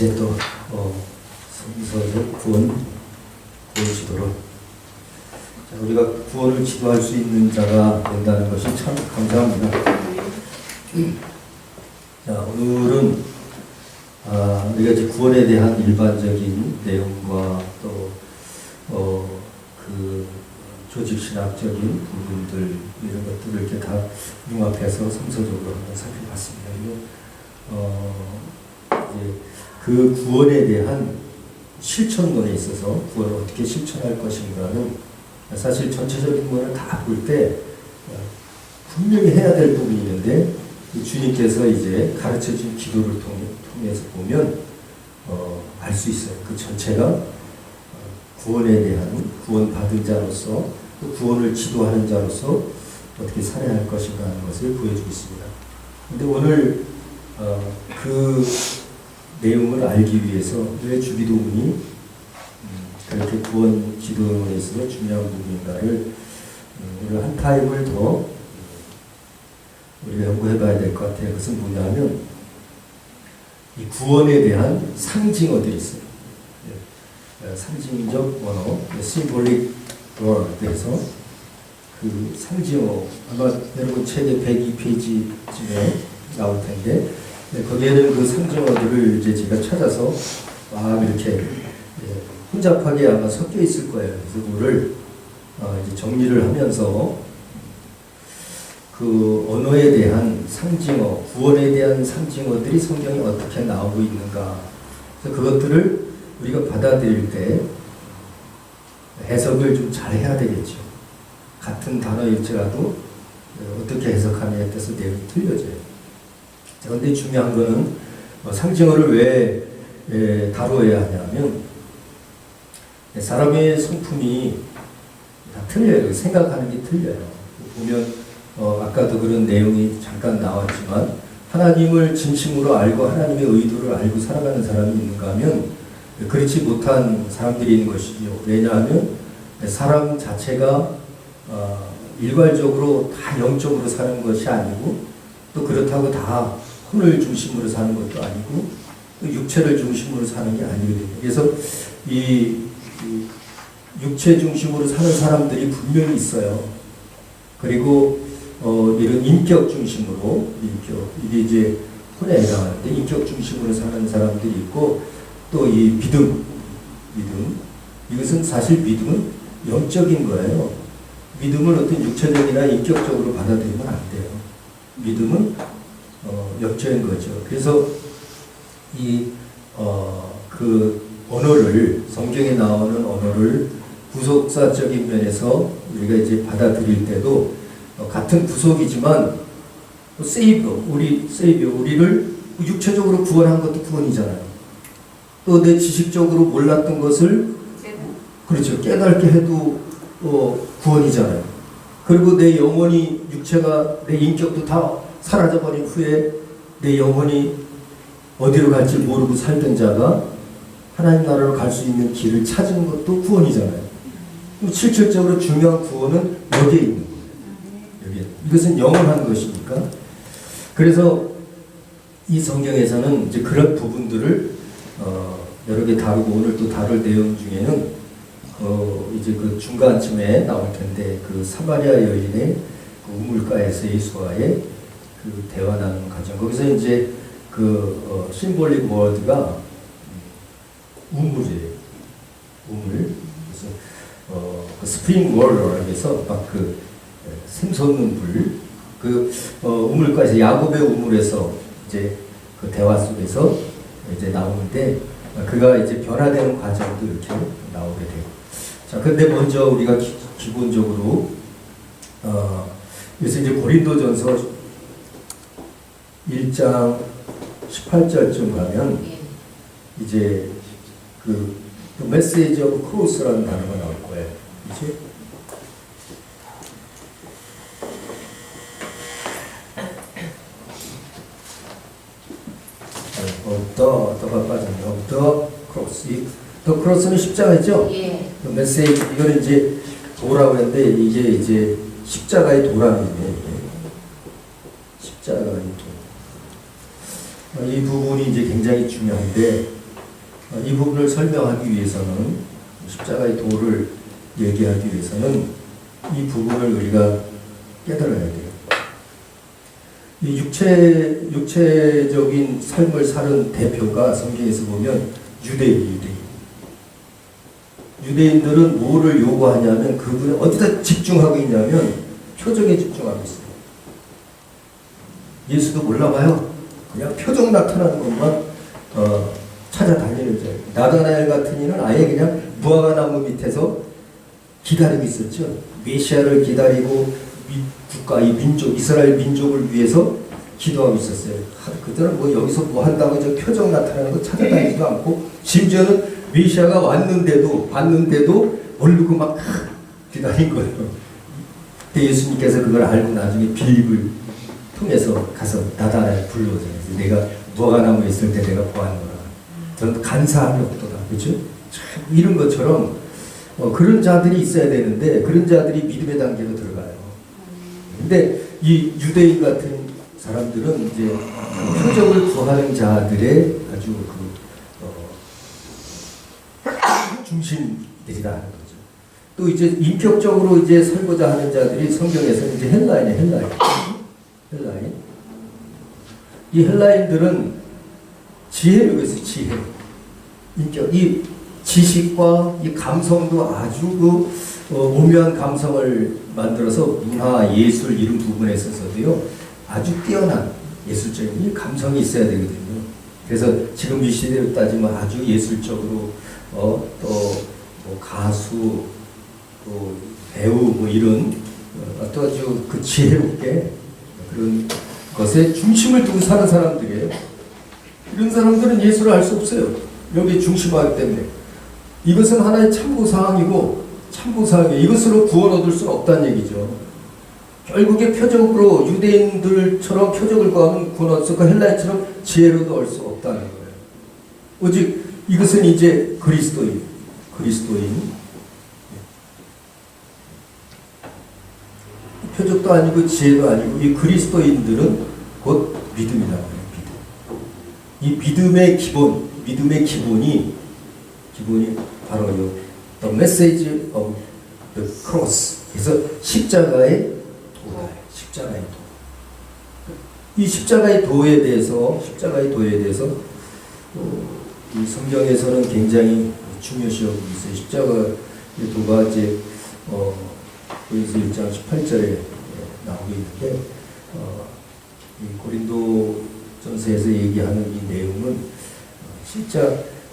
이제 또 성서적 구원 지도로 우리가 구원을 지도할 수 있는 자가 된다는 것이 참 감사합니다. 자, 오늘은 우리가 이제 구원에 대한 일반적인 내용과 또 그 조직신학적인 부분들 이런 것들을 이렇게 다 융합해서 성서적으로 한번 살펴봤습니다. 이제 그 구원에 대한 실천론에 있어서 구원을 어떻게 실천할 것인가는 사실 전체적인 구원을 다 볼 때 분명히 해야 될 부분이 있는데 주님께서 이제 가르쳐준 기도를 통해서 보면 알 수 있어요. 그 전체가 구원에 대한 구원받은 자로서 또 구원을 지도하는 자로서 어떻게 살아야 할 것인가 하는 것을 보여주고 있습니다. 그런데 오늘 그 내용을 알기 위해서 왜 주기도문이 그렇게 구원 지도에 있어서 중요한 부분인가를 오늘 한 타임을 더 우리가 연구해 봐야 될 것 같아요. 그것은 뭐냐면 이 구원에 대한 상징어들이 있어요. 상징적 언어, symbolic word에서 그 상징어 아마 여러분 책의 102페이지쯤에 나올 텐데 거기에는 그 상징어들을 이제 제가 찾아서 막 이렇게 혼잡하게 아마 섞여 있을 거예요. 그래서 그거를 이제 정리를 하면서 그 언어에 대한 상징어, 구원에 대한 상징어들이 성경에 어떻게 나오고 있는가. 그래서 그것들을 우리가 받아들일 때 해석을 좀 잘 해야 되겠죠. 같은 단어일지라도 어떻게 해석하느냐에 따라서 내용이 틀려져요. 그런데 중요한 거는 상징어를 왜 다루어야 하냐면 사람의 성품이 다 틀려요. 생각하는 게 틀려요. 보면 아까도 그런 내용이 잠깐 나왔지만 하나님을 진심으로 알고 하나님의 의도를 알고 살아가는 사람이 있는가 하면 그렇지 못한 사람들이 있는 것이죠. 왜냐하면 사람 자체가 일괄적으로 다 영적으로 사는 것이 아니고 또 그렇다고 다 혼을 중심으로 사는 것도 아니고 또 육체를 중심으로 사는 게 아니거든요. 그래서 이 육체 중심으로 사는 사람들이 분명히 있어요. 그리고 이런 인격 중심으로 이게 이제 혼에 해당하는데 인격 중심으로 사는 사람들이 있고 또 이 믿음 이것은 사실 믿음은 영적인 거예요. 믿음을 어떤 육체적이나 인격적으로 받아들이면 안 돼요. 믿음은 영적인 거죠. 그래서 그 언어를 성경에 나오는 언어를 구속사적인 면에서 우리가 이제 받아들일 때도 같은 구속이지만 우리를 육체적으로 구원한 것도 구원이잖아요. 또 내 지식적으로 몰랐던 것을 그렇죠. 깨닫게 해도 구원이잖아요. 그리고 내 영혼이 육체가 내 인격도 다 사라져버린 후에 내 영혼이 어디로 갈지 모르고 살던 자가 하나님 나라로 갈 수 있는 길을 찾은 것도 구원이잖아요. 실질적으로 중요한 구원은 여기에 있는 거예요. 여기에. 이것은 영원한 것이니까. 그래서 이 성경에서는 이제 그런 부분들을 여러 개 다루고 오늘 또 다룰 내용 중에는 이제 그 중간쯤에 나올 텐데 그 사마리아 여인의 그 우물가에서 예수와의 그 대화 나누는 과정 거기서 이제 그 심볼릭 워드가 우물이에요. 우물. 그래서 그 스프링 워터라고 해서 막 그 샘솟는 불 그 우물가에서 야곱의 우물에서 이제 그 대화 속에서 이제 나오는데 그가 이제 변화되는 과정도 이렇게 나오게 돼요. 자, 근데 먼저 우리가 기본적으로 그래서 이제 고린도전서 1장 18절쯤 가면 이제 그 메시지 오브 크로스라는 단어가 나올 거예요. 그치? 더가 빠졌네요. 더 크로스. 더 크로스는 십자가죠? 예. 메시지, 이거는 이제 도라고 했는데, 이게 이제 십자가의 도라는 거예요. 십자가의 도. 이 부분이 이제 굉장히 중요한데, 이 부분을 설명하기 위해서는 십자가의 도를 얘기하기 위해서는 이 부분을 우리가 깨달아야 돼요. 이 육체적인 삶을 사는 대표가 성경에서 보면 유대인들은 뭐를 요구하냐면 그분이 어디다 집중하고 있냐면 표정에 집중하고 있어요. 예수도 몰라봐요. 그냥 표정 나타나는 것만 찾아다니는 자예요. 나다나엘 같은 이는 아예 그냥 무화과나무 밑에서 기다리고 있었죠. 메시아를 기다리고 국가, 이 민족, 이스라엘 민족을 위해서 기도하고 있었어요. 그들은 뭐 여기서 뭐 한다고 저 표정 나타나는 거 찾아다니지도 않고, 심지어는 메시아가 봤는데도 모르고 막 기다린 거예요. 근데 예수님께서 그걸 알고 나중에 빌립을 통해서 가서 나다나엘 불러오잖아요. 내가 무화과나무에 있을 때 내가 보았노라. 저는 간사함이 없도다. 그렇죠? 이런 것처럼 그런 자들이 있어야 되는데 그런 자들이 믿음의 단계로 들어가요. 근데 이 유대인 같은 사람들은 이제 표적을 구하는 자들의 아주 중심들이라 하는 거죠. 또 이제 인격적으로 이제 살고자 하는 자들이 성경에서는 이제 헬라인. 이 헬라인들은 지혜로 있어요. 지혜. 인격. 이 지식과 이 감성도 아주 오묘한 감성을 만들어서 문화, 예술 이런 부분에 있어서도요 아주 뛰어난 예술적인 이 감성이 있어야 되거든요. 그래서 지금 이 시대로 따지면 아주 예술적으로 또 뭐 가수, 또 배우 뭐 이런 또 아주 그 지혜롭게 그런 것에 중심을 두고 사는 사람들이에요. 이런 사람들은 예술을 알 수 없어요. 여기에 중심하기 때문에. 이것은 하나의 참고사항이고 이것으로 구원 얻을 수는 없다는 얘기죠. 결국에 표적으로 유대인들처럼 표적을 구하면 구원 얻을 수 없고 헬라인처럼 지혜로도 얻을 수 없다는 거예요. 오직 이것은 이제 그리스도인 표적도 아니고 지혜도 아니고 이 그리스도인들은 곧 믿음이라고 해요. 이 믿음의 기본이 바로 the message of the cross. 그래서 십자가의 도다. 이 십자가의 도에 대해서 이 성경에서는 굉장히 중요시하고 있어요. 십자가의 도가 이제 고린도서 1장 18절에 나오고 있는데 이 고린도전서에서 얘기하는 이 내용은 진짜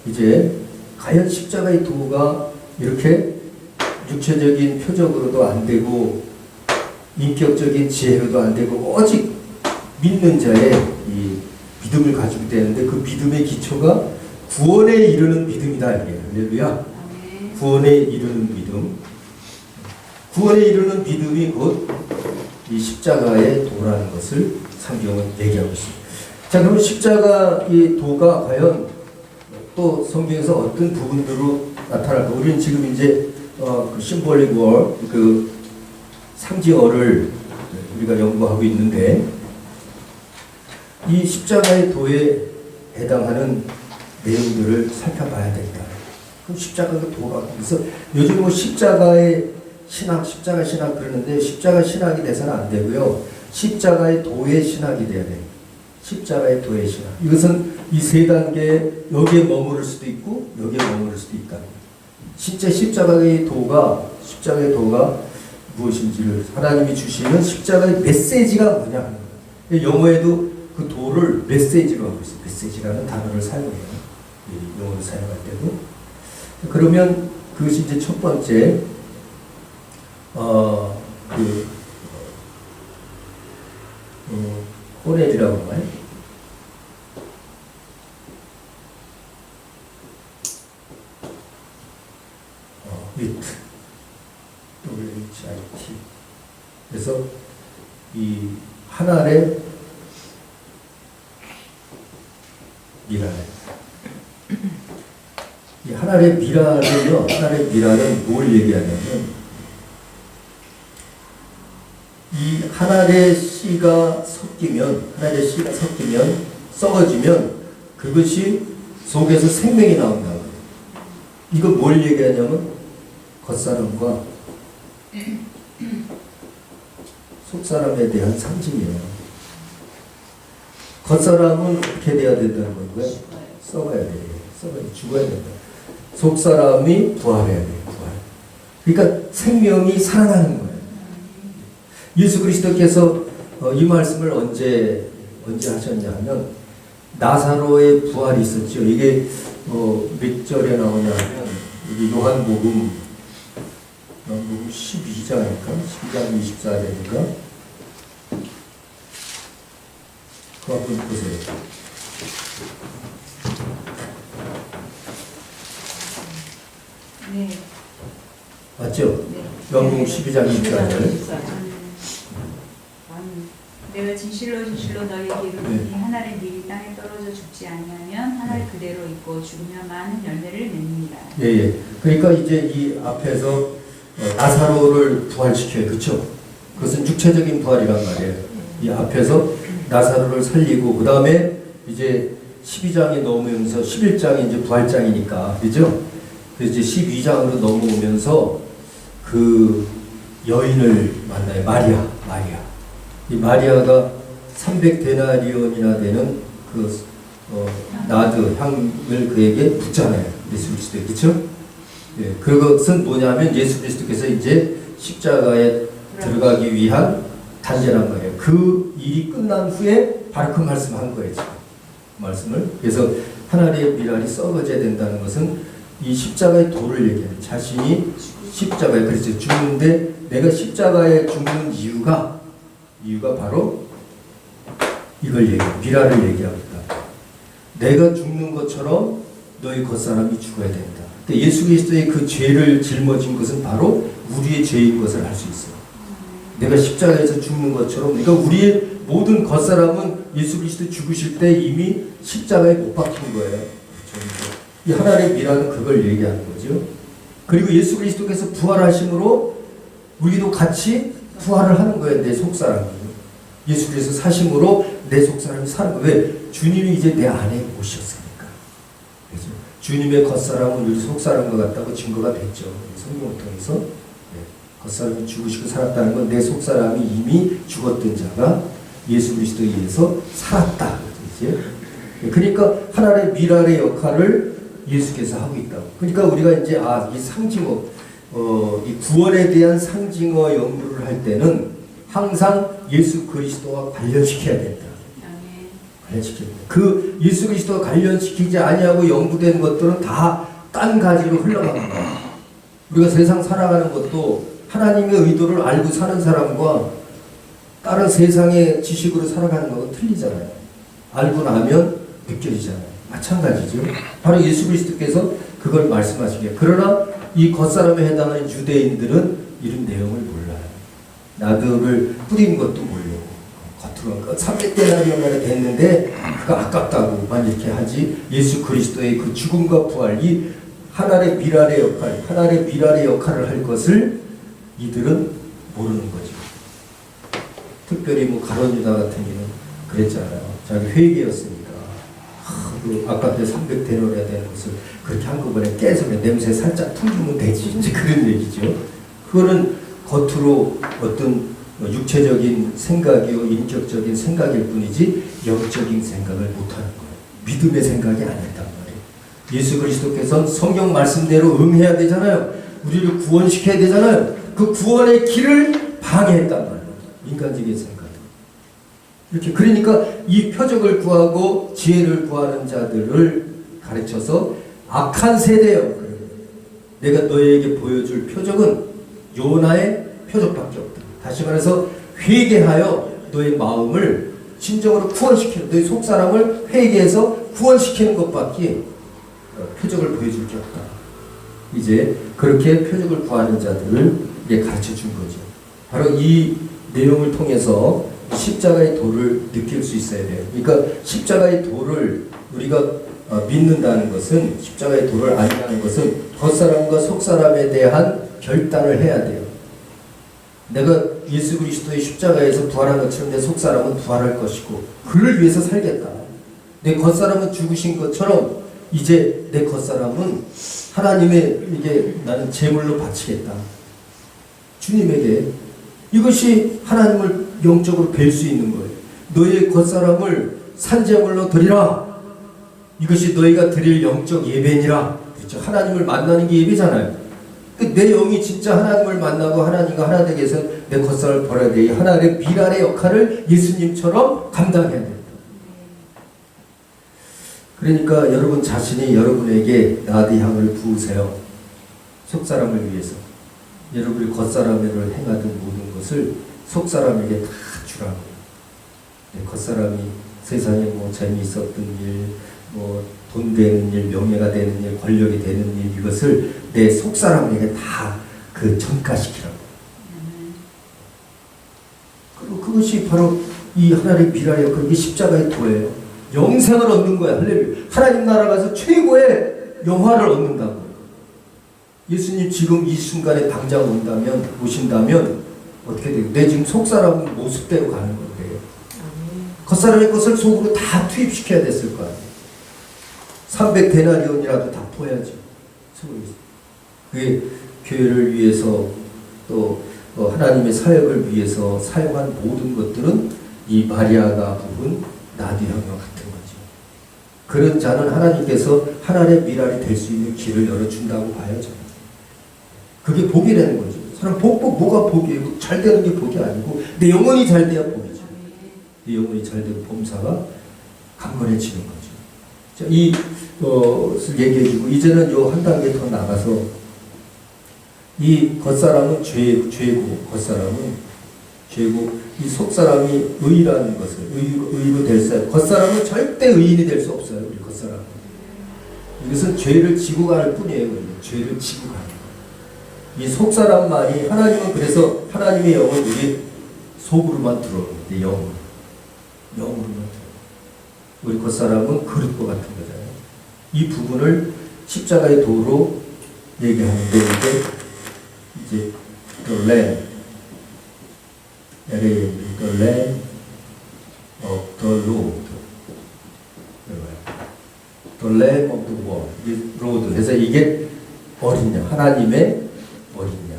이제 과연 십자가의 도가 이렇게 육체적인 표적으로도 안 되고 인격적인 지혜로도 안 되고 오직 믿는 자의 이 믿음을 가지고 되는데 그 믿음의 기초가 구원에 이르는 믿음이다. 할렐루야. 구원에 이르는 믿음. 구원에 이르는 믿음이 곧 이 십자가의 도라는 것을 성경은 얘기하고 있습니다. 자, 그럼 십자가의 도가 과연 또 성경에서 어떤 부분으로 나타날까? 우리는 지금 이제 그 심볼릭 월, 그 상징어를 우리가 연구하고 있는데 이 십자가의 도에 해당하는 내용들을 살펴봐야 된다. 그럼 십자가가 도가 그래서 요즘 뭐 십자가의 십자가 신학 그러는데 십자가 신학이 돼서는 안 되고요. 십자가의 도의 신학이 돼야 돼요. 십자가의 도의 신학. 이것은 이 세 단계 여기에 머무를 수도 있고 여기에 머무를 수도 있다. 진짜 십자가의 도가 무엇인지를 하나님이 주시는 십자가의 메시지가 뭐냐. 영어에도 그 도를 메시지로 하고 있어요. 메시지라는 단어를 사용해요. 영어를 사용할 때도. 그러면 그것이 이제 첫 번째 호렐이라고 하나요? 위트, WHIT. 그래서 이 하나의 미랄. 이 하나의 미랄은 뭘 얘기하냐면 이 하나의 씨가 섞이면 썩어지면 그것이 속에서 생명이 나온다. 이거 뭘 얘기하냐면 겉사람과 속사람에 대한 상징이에요. 겉사람은 어떻게 돼야 된다는 거고요? 썩어야 돼요. 썩어야 죽어야 된다. 속사람이 부활해야 돼요. 부활. 그러니까 생명이 살아나는 거예요. 예수 그리스도께서 이 말씀을 언제 하셨냐 하면 나사로의 부활이 있었죠. 이게 몇 절에 나오냐면 여기 요한복음 12장이니까 12장 24절이니까 그 한번 보세요. 네. 맞죠? 네. 요한복음 12장 24절. 내가 진실로 너희에게 이르노니 하나를 미리 땅에 떨어져 죽지 아니하면 하나를 그대로 있고 죽으면 많은 열매를 맺느니라. 예. 그러니까 이제 이 앞에서 나사로를 부활시켜요. 그렇죠? 그것은 육체적인 부활이란 말이에요. 이 앞에서 나사로를 살리고 그 다음에 이제 12장이 넘으면서 11장이 이제 부활장이니까 그죠? 그래서 이제 12장으로 넘어오면서 그 여인을 만나요. 마리아. 이 마리아가 300데나리온이나 되는 그 나드 향을 그에게 붓잖아요. 예수 그리스도에. 그렇죠? 예, 그것은 뭐냐면 예수 그리스도께서 이제 십자가에 들어가기 위한 단계란 말이에요. 그 일이 끝난 후에 바로 그 말씀을 한 거예요. 지금. 말씀을. 그래서 하나님의 미랄이 썩어져야 된다는 것은 이 십자가의 도를 얘기해요. 자신이 십자가에 그렇죠. 죽는데 내가 십자가에 죽는 이유가 바로 이걸 얘기해요. 미랄을 얘기합니다. 내가 죽는 것처럼 너희 겉사람이 죽어야 된다. 예수 그리스도의 그 죄를 짊어진 것은 바로 우리의 죄인 것을 알 수 있어요. 내가 십자가에서 죽는 것처럼 그러니까 우리의 모든 겉사람은 예수 그리스도 죽으실 때 이미 십자가에 못 박힌 거예요. 이 하나님의 미랄은 그걸 얘기하는 거죠. 그리고 예수 그리스도께서 부활하심으로 우리도 같이 부활을 하는 거예요. 내 속사람이. 예수께서 사심으로 내 속사람이 사는 거예요. 왜? 주님이 이제 내 안에 오셨으니까. 그렇죠? 주님의 겉사람은 우리 속사람과 같다고 증거가 됐죠. 성경을 통해서. 네. 겉사람이 죽으시고 살았다는 건 내 속사람이 이미 죽었던 자가 예수 그리스도에 의해서 살았다. 그렇죠? 그러니까 하나님의 미랄의 역할을 예수께서 하고 있다고. 그러니까 우리가 이제 이 상징어, 이 구원에 대한 상징어 연구를 할 때는 항상 예수 그리스도와 관련시켜야 된다. 관련시켜야 된다. 그 예수 그리스도와 관련시키지 아니하고 연구된 것들은 다 딴 가지로 흘러갑니다. 우리가 세상 살아가는 것도 하나님의 의도를 알고 사는 사람과 다른 세상의 지식으로 살아가는 것은 틀리잖아요. 알고 나면 느껴지잖아요. 마찬가지죠. 바로 예수 그리스도께서 그걸 말씀하시게. 그러나 이 겉사람에 해당하는 유대인들은 이런 내용을 몰라요. 나드를 뿌린 것도 모르고 겉으로 300데나리온만에 됐는데 그거 아깝다고만 이렇게 하지. 예수 그리스도의 그 죽음과 부활, 이 하나의 미랄의 역할, 하나의 미랄의 역할을 할 것을 이들은 모르는 거죠. 특별히 뭐 가룟 유다 같은 이는 그랬잖아요. 자기 회개였으니까. 그 아깝게 300데나리온에 되는 것을 그렇게 한꺼번에 깨서면 냄새 살짝 풍기면 되지. 이제 그런 얘기죠. 그거는 겉으로 어떤 육체적인 생각이요, 인격적인 생각일 뿐이지 영적인 생각을 못하는 거예요. 믿음의 생각이 아니단 말이에요. 예수 그리스도께서는 성경 말씀대로 응해야 되잖아요. 우리를 구원시켜야 되잖아요. 그 구원의 길을 방해했단 말이에요. 인간적인 생각. 이렇게 그러니까 이 표적을 구하고 지혜를 구하는 자들을 가르쳐서 악한 세대요. 내가 너희에게 보여줄 표적은 요나의 표적밖에 없다. 다시 말해서 회개하여 너의 마음을 진정으로 구원시키는, 너희 속사람을 회개해서 구원시키는 것밖에 표적을 보여줄 게 없다. 이제 그렇게 표적을 구하는 자들을 가르쳐 준 거죠. 바로 이 내용을 통해서 십자가의 도를 느낄 수 있어야 돼요. 그러니까 십자가의 도를 우리가 믿는다는 것은, 십자가의 도를 안다는 것은 겉사람과 속사람에 대한 결단을 해야 돼요. 내가 예수 그리스도의 십자가에서 부활한 것처럼 내 속사람은 부활할 것이고 그를 위해서 살겠다. 내 겉사람은 죽으신 것처럼 이제 내 겉사람은 하나님의 이게 나는 제물로 바치겠다. 주님에게 이것이 하나님을 영적으로 뵐 수 있는 거예요. 너의 겉사람을 산제물로 드리라. 이것이 너희가 드릴 영적 예배니라. 그렇죠. 하나님을 만나는 게 예배잖아요. 내 영이 진짜 하나님을 만나고 하나님과 하나 되기 위해서 내 겉사람을 버려야 돼. 하나님의 미랄의 역할을 예수님처럼 감당해야 돼. 그러니까 여러분 자신이 여러분에게 나드 향을 부으세요. 속사람을 위해서. 여러분이 겉사람을 행하던 모든 것을 속사람에게 다 주라고. 겉사람이 세상에 뭐 재미있었던 일, 뭐 돈 되는 일, 명예가 되는 일, 권력이 되는 일, 이것을 내 속사람에게 다 그 전가시키라고. 그리고 그것이 바로 이 하나님의 비랄의 역할, 이게 십자가의 도예요. 영생을 얻는 거야. 할렐루야. 하나님 나라 가서 최고의 영화를 얻는다고. 예수님 지금 이 순간에 당장 오신다면 어떻게 돼요? 내 지금 속사람 모습대로 가는 건데요. 겉사람의 것을 속으로 다 투입시켜야 됐을 거 아니에요. 300데나리온이라도 다 부어야죠. 그게 교회를 위해서 또 하나님의 사역을 위해서 사용한 모든 것들은 이 마리아가 부은 나디향과 같은 거죠. 그런 자는 하나님께서 하나님의 미랄이 될 수 있는 길을 열어준다고 봐야죠. 그게 복이라는 거죠. 사람 뭐가 복이에요? 잘 되는 게 복이 아니고 내 영혼이 잘 돼야 복이죠. 내 영혼이 잘 되고 범사가 강건해지는 거죠. 자, 이것을 얘기해주고 이제는 요 한 단계 더 나가서 이 겉사람은 죄고 겉사람은 죄고 이 속사람이 의라는 것을 의로 될 수, 겉사람은 절대 의인이 될 수 없어요. 우리 겉사람은 이것은 죄를 지고 가는 뿐이에요. 죄를 지고 가는 거예요. 이 속사람만이 하나님은 그래서 하나님의 영은 우리 속으로만 들어오는데 영으로만 들어요. 우리 겉사람은 그릇과 같은 거잖아요. 이 부분을 십자가의 도로 얘기하는데 이제 the lamb, the lamb of the Lord, the lamb of the world, Lord. 그래서 이게 어린 양, 하나님의 어린 양,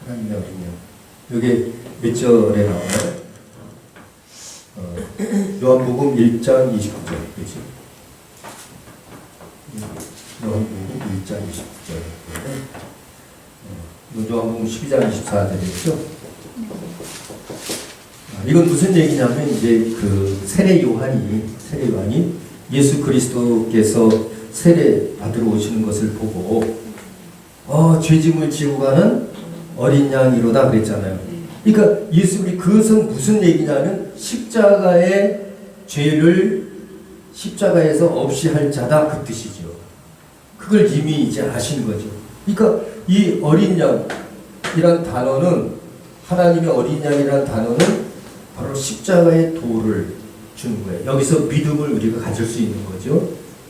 하나님의 어린 양. 이게 몇 절에 나와요? 요한복음 1장 29절, 그렇지? 요한복음 1장 29절. 요한복음 12장 24절이죠. 이건 무슨 얘기냐면 이제 그 세례 요한이 예수 그리스도께서 세례 받으러 오시는 것을 보고 죄짐을 지고 가는 어린 양이로다 그랬잖아요. 그러니까 예수님이 그것은 무슨 얘기냐면 십자가의 죄를 십자가에서 없이 할 자다 그 뜻이죠. 그걸 이미 이제 아신 거죠. 그러니까 이 어린 양이란 단어는 하나님의 어린 양이란 단어는 바로 십자가의 도를 주는 거예요. 여기서 믿음을 우리가 가질 수 있는 거죠.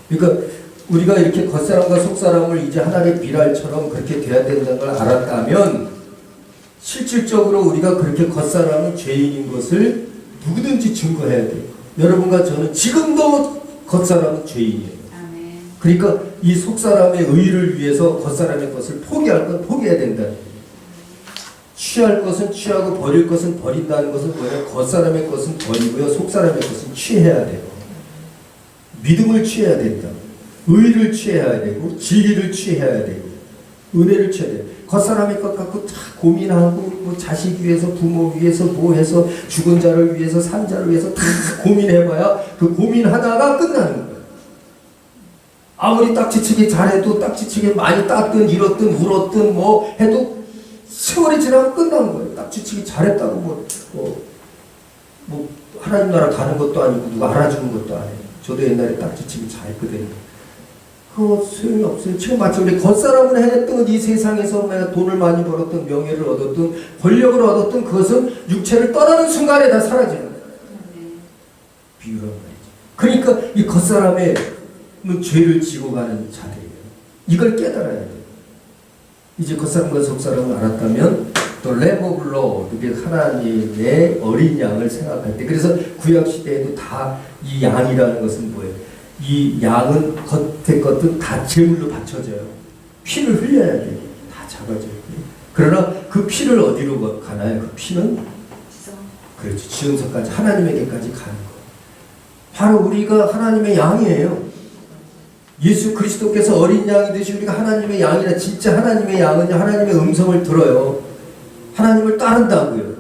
그러니까 우리가 이렇게 겉사람과 속사람을 이제 하나님의 비랄처럼 그렇게 돼야 된다는 걸 알았다면 실질적으로 우리가 그렇게 겉사람은 죄인인 것을 누구든지 증거해야 돼요. 여러분과 저는 지금도 겉사람은 죄인이에요. 아멘. 그러니까 이 속사람의 의를 위해서 겉사람의 것을 포기할 건 포기해야 된다. 취할 것은 취하고 버릴 것은 버린다는 것은 뭐냐? 겉사람의 것은 버리고요. 속사람의 것은 취해야 돼요. 믿음을 취해야 된다. 의를 취해야 되고 진리를 취해야 되고 은혜를 취해야 돼요. 겉사람의 것 갖고 다 고민하고 뭐 자식 위해서 부모 위해서 뭐 해서 죽은 자를 위해서 산 자를 위해서 다 고민해봐야 그 고민하다가 끝나는 거예요. 아무리 딱지치기 잘해도 딱지치기 많이 땄든 잃었든 울었든 뭐 해도 세월이 지나면 끝나는 거예요. 딱지치기 잘했다고 뭐 하나님 나라 가는 것도 아니고 누가 알아주는 것도 아니에요. 저도 옛날에 딱지치기 잘했거든요. 그거 소용이 없어요. 지금 마치 우리 겉사람을 해냈던 이 세상에서 내가 돈을 많이 벌었던 명예를 얻었던 권력을 얻었던 그것은 육체를 떠나는 순간에 다 사라지는 거예요. 비유란 말이죠. 그러니까 이 겉사람의 죄를 지고 가는 자들이에요. 이걸 깨달아야 돼요. 이제 겉사람과 속사람을 알았다면 또 레모블로 이게 하나님의 어린 양을 생각할 때 그래서 구약 시대에도 다 이 양이라는 것은 뭐예요? 이 양은 겉에 것도 다 제물로 바쳐져요. 피를 흘려야 돼. 다 작아져요. 그러나 그 피를 어디로 가나요? 그 피는 그렇죠. 지성소까지 하나님에게까지 가는 거예요. 바로 우리가 하나님의 양이에요. 예수 그리스도께서 어린 양이듯이 우리가 하나님의 양이라 진짜 하나님의 양은 하나님의 음성을 들어요. 하나님을 따른다고요.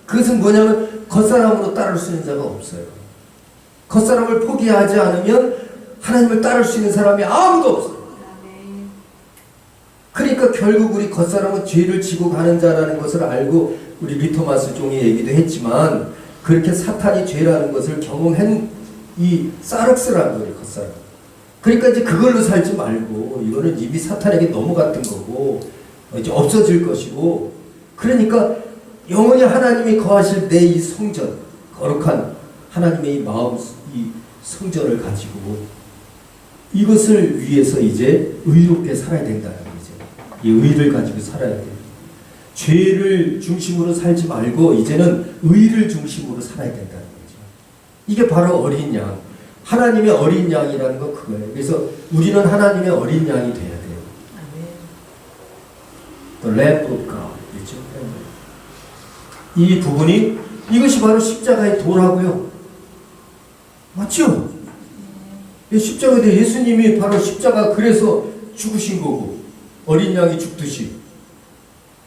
그것은 뭐냐면 겉사람으로 따를 수 있는 자가 없어요. 겉사람을 포기하지 않으면 하나님을 따를 수 있는 사람이 아무도 없어요. 그러니까 결국 우리 겉사람은 죄를 지고 가는 자라는 것을 알고 우리 리토마스 종이 얘기도 했지만 그렇게 사탄이 죄라는 것을 경험한 이 사륵스라는 거예요. 겉사람. 그러니까 이제 그걸로 살지 말고 이거는 이미 사탄에게 넘어갔던 거고 이제 없어질 것이고 그러니까 영원히 하나님이 거하실 내 이 성전 거룩한 하나님의 이 마음 이 성전을 가지고 이것을 위해서 이제 의롭게 살아야 된다는 거죠. 이 의를 가지고 살아야 돼요. 죄를 중심으로 살지 말고 이제는 의를 중심으로 살아야 된다는 거죠. 이게 바로 어린 양. 하나님의 어린 양이라는 건 그거예요. 그래서 우리는 하나님의 어린 양이 돼야 돼요. The Lamb of God. 그렇죠? 이 부분이 이것이 바로 십자가의 도라고요. 맞죠? 십자가에 대해 예수님이 바로 십자가 그래서 죽으신 거고 어린 양이 죽듯이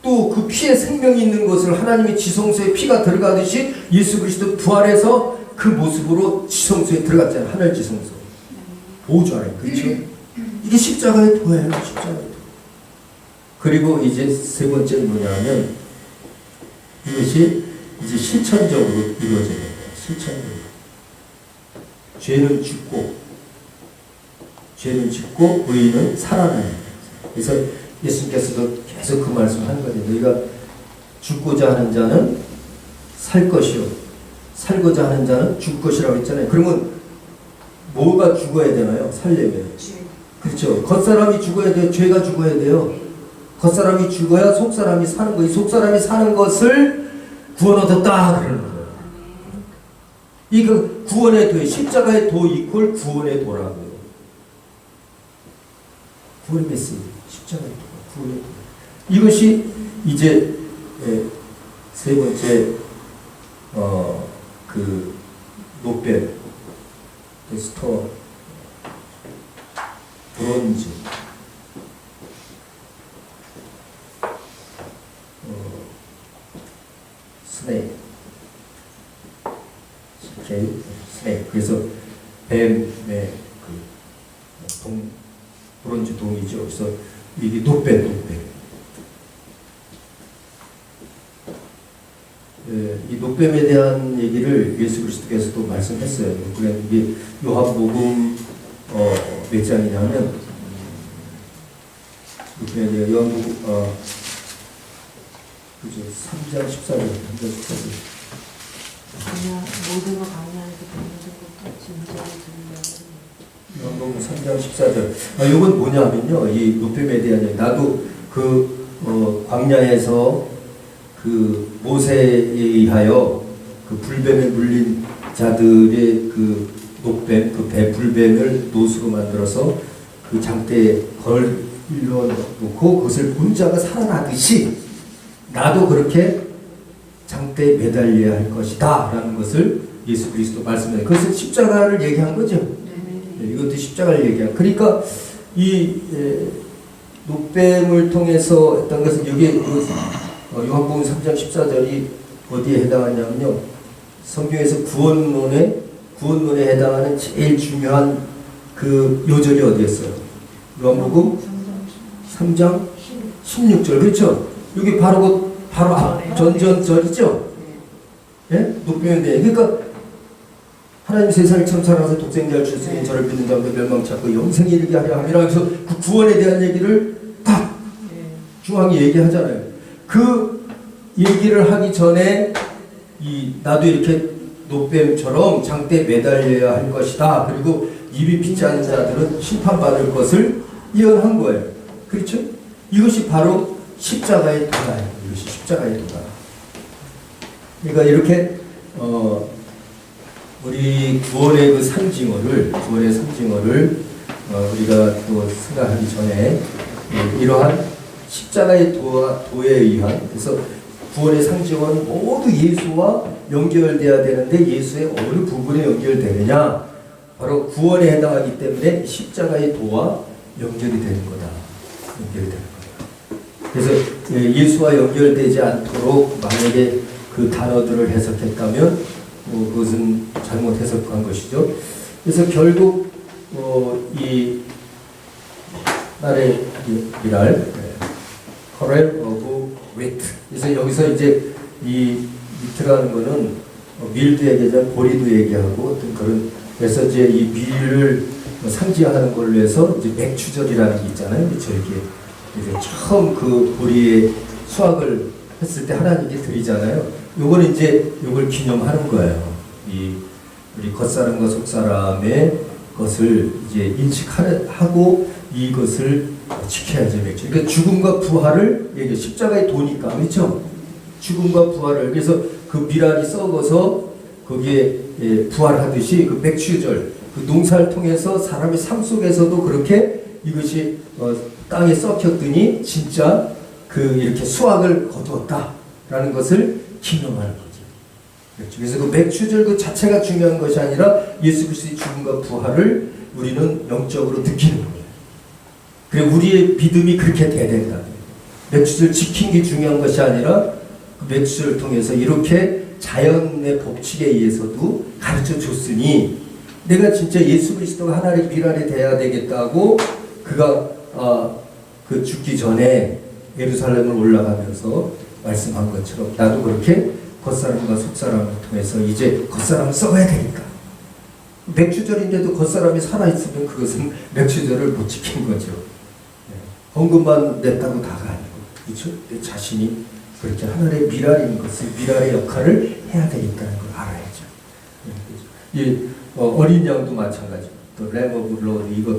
또 그 피에 생명이 있는 것을 하나님의 지성소에 피가 들어가듯이 예수 그리스도 부활해서 그 모습으로 지성소에 들어갔잖아요. 하늘 지성소. 보호주 안에. 그렇죠? 이게 십자가의 도예요. 십자가의 도. 그리고 이제 세 번째는 뭐냐면 이것이 이제 실천적으로 이루어져야 됩니다. 실천적으로. 죄는 죽고 의인은 살아나는 거예요. 그래서 예수님께서도 계속 그 말씀을 하는 거죠. 너희가 죽고자 하는 자는 살 것이요 살고자 하는 자는 죽을 것이라고 했잖아요. 그러면 뭐가 죽어야 되나요? 살려면. 그렇죠. 겉사람이 죽어야 돼요. 죄가 죽어야 돼요. 겉사람이 죽어야 속사람이 사는 거예요. 속사람이 사는 것을 구원 얻었다 그러는 거예요. 이거 구원의 도에 십자가의 도 이퀄 구원의 도라고요. 구원의 메시지. 십자가의 도. 구원의 도. 이것이 이제 세 번째 그 노벨 스토어 브론즈 스네이크 스네이크 그래서 뱀의 그 브론즈 동이죠. 그래서 이게 노벨 이 노뱀에 대한 얘기를 예수 그리스도께서도 말씀했어요. 그래 이게 요한복음 몇 장이냐면 요한복음 그죠 3장 14절 모든 거 강의하는데 모든 것도 진짜로 들으려고 요한복음 3장 14절 이건 뭐냐면요. 이 노뱀에 대한 얘기 나도 그 광야에서 그 모세에 의하여 그 불뱀에 물린 자들의 그 녹뱀, 그 배불뱀을 노수로 만들어서 그 장대에 걸려놓고 그것을 본 자가 살아나듯이 나도 그렇게 장대에 매달려야 할 것이다 라는 것을 예수 그리스도 말씀해요. 그것은 십자가를 얘기한 거죠. 네, 이것도 십자가를 얘기한. 그러니까 이 녹뱀을 통해서 했던 것은 여기에 요한복음 3장 14절이 어디에 해당하냐면요. 성경에서 구원론에 해당하는 제일 중요한 그 요절이 어디였어요? 요한복음 3장 16절. 그렇죠? 여기 바로 전전절이죠? 예? 녹뱀에 대해. 그러니까 하나님 세상을 참 사랑하사 독생자를 주셨으니 저를 믿는 자마다 멸망치 않고 영생에 이르게 하려 함이라. 그래서 그 구원에 대한 얘기를 딱 중앙에 얘기하잖아요. 그 얘기를 하기 전에 나도 이렇게 노뱀처럼 장대에 매달려야 할 것이다. 그리고 입이 피지 않는 자들은 심판받을 것을 예언한 거예요. 그렇죠? 이것이 바로 십자가의 도다. 이것이 십자가의 도다. 그러니까 이렇게 우리 구원의 그 상징어를 우리가 또 생각하기 전에 이러한 십자가의 도에 의한, 그래서 구원의 상징어는 모두 예수와 연결돼야 되는데 예수의 어느 부분에 연결되느냐, 바로 구원에 해당하기 때문에 십자가의 도와 연결이 되는 거다. 그래서 예수와 연결되지 않도록 만약에 그 단어들을 해석했다면 그것은 잘못 해석한 것이죠. 그래서 결국 이 나의 미랄 Corral of Wheat. 그래서 여기서 이제 이 wheat라는 거는 밀도 얘기하자 보리도 얘기하고 어떤 그런, 그래서 이제 이 밀을 상징하는 걸로 해서 이제 맥추절이라는 게 있잖아요. 그렇죠? 이게 처음 그 보리의 수확을 했을 때 하나님께 드리잖아요. 요거는 이제 요걸 기념하는 거예요. 이 우리 겉사람과 속사람의 것을 이제 인식하고 이것을 지켜야죠. 그러니까 죽음과 부활을 얘기, 십자가의 도니까, 그렇죠? 죽음과 부활을, 그래서 그 미랄이 썩어서 거기에 부활하듯이 그 맥추절, 그 농사를 통해서 사람의 삶 속에서도 그렇게 이것이 땅에 썩혔더니 진짜 그 이렇게 수확을 거두었다라는 것을 기념하는 거죠. 그렇죠. 그래서 그 맥추절 그 자체가 중요한 것이 아니라 예수 그리스도의 죽음과 부활을 우리는 영적으로 느끼는 거예요. 그래 우리의 믿음이 그렇게 돼야 된다. 맥추절 지킨 게 중요한 것이 아니라 그 맥추절을 통해서 이렇게 자연의 법칙에 의해서도 가르쳐 줬으니 내가 진짜 예수 그리스도가 하나님의 미랄이 돼야 되겠다고 그가 그 죽기 전에 예루살렘을 올라가면서 말씀한 것처럼 나도 그렇게 겉사람과 속사람을 통해서 이제 겉사람을 썩어야 되니까. 맥추절인데도 겉사람이 살아있으면 그것은 맥추절을 못 지킨 거죠. 헌금만 냈다고 다가 아니고, 그렇죠? 내 자신이 그렇게 하나님의 미랄인 것을, 미랄의 역할을 해야 되겠다는 걸 알아야죠. 이 어린 양도 마찬가지고, 또 램 오브 로드, 이거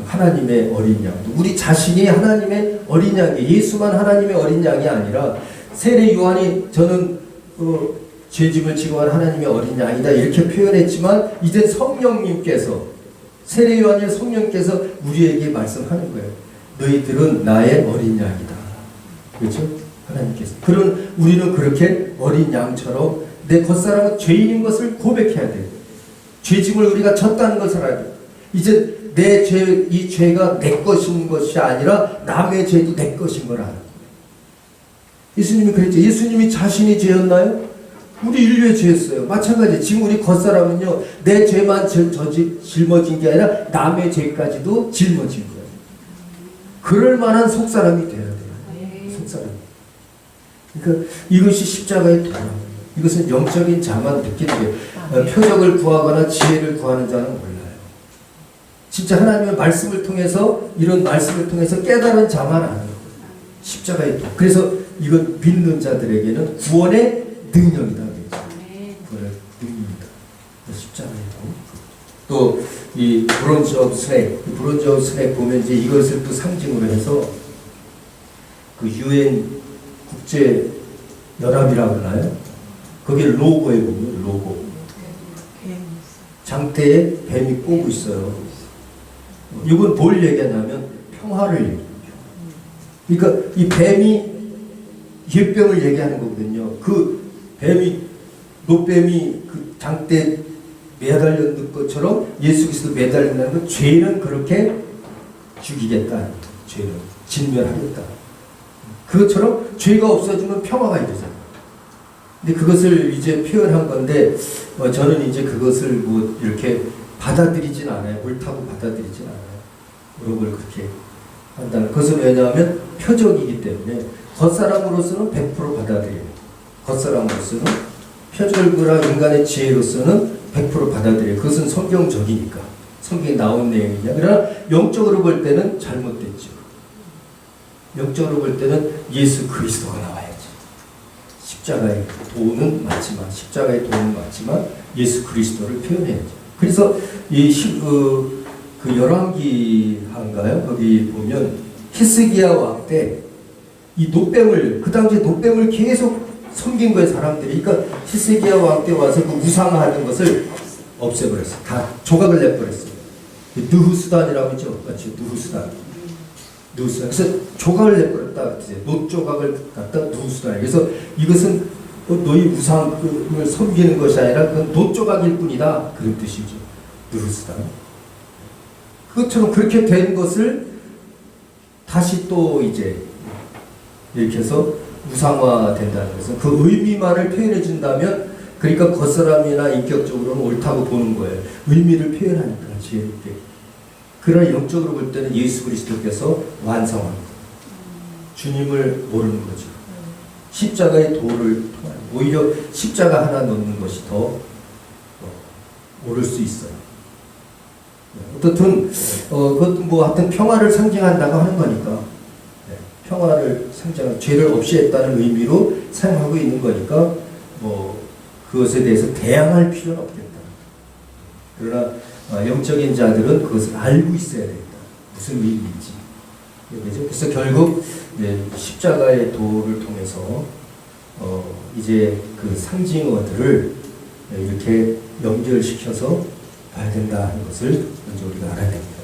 하나님의 어린 양도, 우리 자신이 하나님의 어린 양이, 예수만 하나님의 어린 양이 아니라 세례 요한이 저는 죄짐을 지고 한 하나님의 어린 양이다 이렇게 표현했지만 이제 성령님께서, 세례 요한의 성령께서 우리에게 말씀하는 거예요. 너희들은 나의 어린 양이다. 그렇죠? 하나님께서. 그런 우리는 그렇게 어린 양처럼 내 겉사람은 죄인인 것을 고백해야 돼요. 죄짐을 우리가 졌다는 것을 알아야 돼요. 이제 내 죄, 이 죄가 내 것인 것이 아니라 남의 죄도 내 것인 걸 알아요. 예수님이 그랬죠. 예수님이 자신이 죄였나요? 우리 인류의 죄였어요. 마찬가지. 지금 우리 겉사람은요, 내 죄만 짊어진 게 아니라 남의 죄까지도 짊어진 거예요. 그럴 만한 속사람이 돼야 돼요. 속사람. 그러니까 이것이 십자가의 도라. 이것은 영적인 자만 느끼는 거예요. 표적을 구하거나 지혜를 구하는 자는 몰라요. 진짜 하나님의 말씀을 통해서, 이런 말씀을 통해서 깨달은 자만 아는 십자가의 도. 그래서 이건 믿는 자들에게는 구원의 능력이다. 구원의 능력이다. 십자가의 도. 또 이 브론즈 오브 스낵, 브론즈 오브 스낵 보면 이제 이것을 또 상징으로 해서 그 UN 국제 연합이라고 하나요? 거기 로고에 보면 로고. 장대에 뱀이 꼬고 있어요. 이건 뭘 얘기하냐면 평화를 얘기해요. 그러니까 이 뱀이 예병을 얘기하는 거거든요. 그 뱀이, 노뱀이 그 장대 매달렸는 것처럼 예수 그리스도 매달린다는 건 죄는 그렇게 죽이겠다. 죄는 진멸하겠다. 그것처럼 죄가 없어지면 평화가 이루어져요. 근데 그것을 이제 표현한 건데 저는 이제 그것을 뭐 이렇게 받아들이진 않아요. 옳다고 받아들이진 않아요. 그런 걸 그렇게 한다는. 그것은 왜냐하면 표적이기 때문에 겉사람으로서는 100% 받아들여요. 겉사람으로서는 표적이라 인간의 지혜로서는 100% 받아들여요. 그것은 성경적이니까. 성경에 나온 내용이냐. 그러나 영적으로 볼 때는 잘못됐죠. 영적으로 볼 때는 예수 그리스도가 나와야지. 십자가의 도는 맞지만, 십자가의 도는 맞지만 예수 그리스도를 표현해야죠. 그래서 이 그 열왕기한가요? 거기 보면 히스기야 왕 때 이 노뱀을 그 당시에 노뱀을 계속 섬긴 거예요 사람들이. 그러니까 히스기야 왕 때 와서 그 우상화하는 것을 없애버렸어. 다 조각을 내버렸어요. 느후스단이라고 있죠. 맞죠? 느후스단. 느후스단. 그래서 조각을 내버렸다. 노 조각을 갖다 느후스단. 그래서 이것은 너희 우상을 섬기는 것이 아니라 그건 노 조각일 뿐이다. 그런 뜻이죠. 느후스단. 그것처럼 그렇게 된 것을 다시 또 이제 이렇게 해서 우상화된다는 것은 그 의미만을 표현해 준다면, 그러니까 겉사람이나 인격적으로는 옳다고 보는 거예요. 의미를 표현하니까 지혜롭게. 그러나 영적으로 볼 때는 예수 그리스도께서 완성합니다. 주님을 모르는 거죠. 십자가의 도를 통하여 오히려 십자가 하나 놓는 것이 더 옳을 수 있어요. 어떻든 그것도 뭐 하여튼 평화를 상징한다고 하는 거니까, 평화를 상징하는, 죄를 없이 했다는 의미로 사용하고 있는 거니까 뭐 그것에 대해서 대항할 필요는 없겠다. 그러나 영적인 자들은 그것을 알고 있어야 된다. 무슨 의미인지. 그래서 결국 십자가의 도를 통해서 이제 그 상징어들을 이렇게 연결시켜서 봐야 된다 하는 것을 먼저 우리가 알아야 됩니다.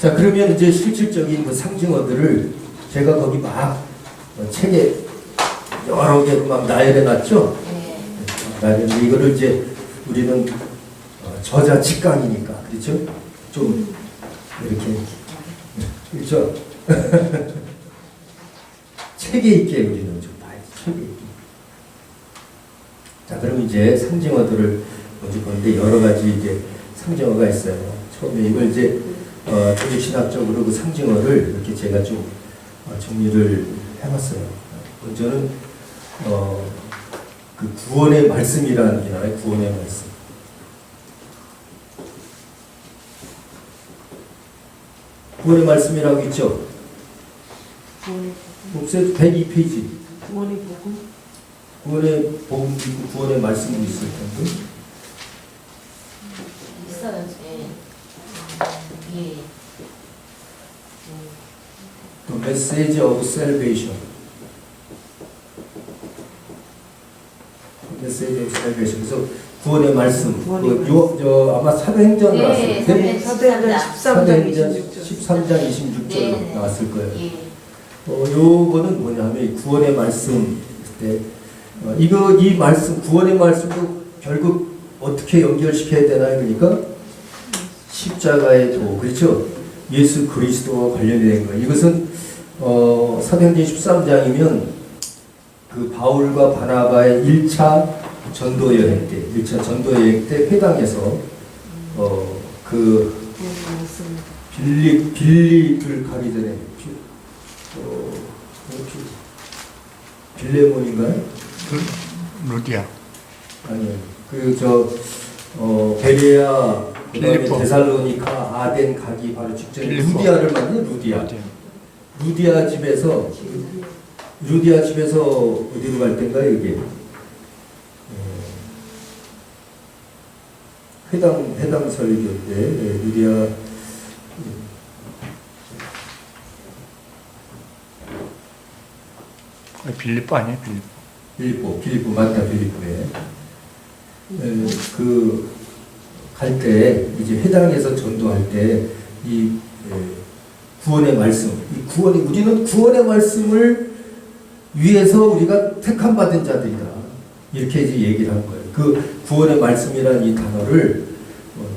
자, 그러면 이제 실질적인 그 상징어들을 제가 거기 막 책에 여러 개 막 나열해 놨죠? 나열해. 이거를 이제 우리는 저자 직강이니까, 그렇죠? 좀 이렇게, 그렇죠? 책에 있게 우리는 좀 봐야지. 책에 있게. 자, 그럼 이제 상징어들을 먼저 보는데 여러 가지 이제 상징어가 있어요. 처음에 이걸 이제 조직신학적으로 그 상징어를 이렇게 제가 좀 정리를 해봤어요. 먼저는 그 구원의 말씀이라는 게 나와요. 구원의 말씀. 구원의 말씀이라고 있죠. 옵셋 102페이지. 구원의 복음. 구원의 복음 있고 구원의 말씀도 있을 텐데. 있어요. 예. The message of salvation. message of salvation. 그래서 구원의 말씀. 아마 사도행전 나왔을 때. 사도행전 13장 13장 26절 네. 나왔을 거예요. 예. 요거는 뭐냐면 구원의 말씀 때 이 말씀 구원의 말씀도 결국 어떻게 연결시켜야 되나요? 그러니까 십자가의 도, 그렇죠? 예수 그리스도와 관련이 된 거예요. 이것은 사도행전 13장이면 그 바울과 바나바의 1차 전도 여행 때, 1차 전도 여행 때 회당에서 그 빌립을 가기 전에 빌레몬인가요? 루디아. 아니요. 베레아, 그다음에 빌리포. 데살로니카, 아덴 가기 바로 직전에 빌리포. 루디아를 만나요. 루디아 집에서 어디로 갈 때인가요? 이게 회당 설교 때 루디아 빌립보 아니에요? 빌립보 맞다. 빌립보에 그 갈 때 이제 회당에서 전도할 때 이 구원의 말씀, 우리는 구원의 말씀을 위해서 우리가 택함 받은 자들이다. 이렇게 이제 얘기를 한 거예요. 그 구원의 말씀이라는 이 단어를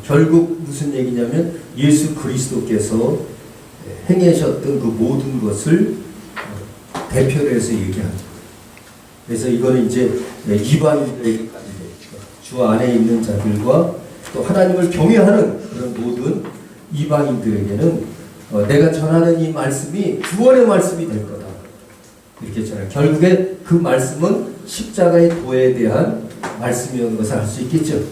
결국 무슨 얘기냐면 예수 그리스도께서 행하셨던 그 모든 것을 대표를 해서 얘기하는 거예요. 그래서 이거는 이제 이방인들에게까지 주 안에 있는 자들과 또 하나님을 경외하는 그런 모든 이방인들에게는 내가 전하는 이 말씀이 구원의 말씀이 될 거다. 이렇게 전해요. 결국에 그 말씀은 십자가의 도에 대한 말씀이었는 것을 알 수 있겠죠.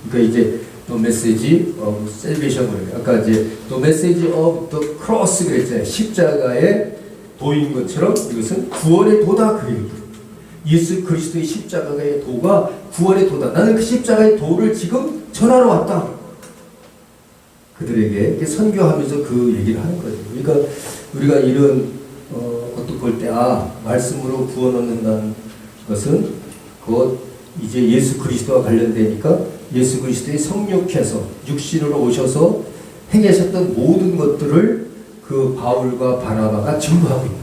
그러니까 이제 The Message of Salvation, 아까 이제 The Message of the Cross 그랬잖아요. 십자가의 도인 것처럼 이것은 구원의 도다 그 얘기예요. 예수 그리스도의 십자가의 도가 구원의 도다. 나는 그 십자가의 도를 지금 전하러 왔다. 그들에게 선교하면서 그 얘기를 하는 거죠. 그러니까 우리가 이런 것도 볼 때 말씀으로 구원 얻는다는 것은 곧 이제 예수 그리스도와 관련되니까 예수 그리스도의 성육해서 육신으로 오셔서 행하셨던 모든 것들을 그 바울과 바나바가 증거하고 있는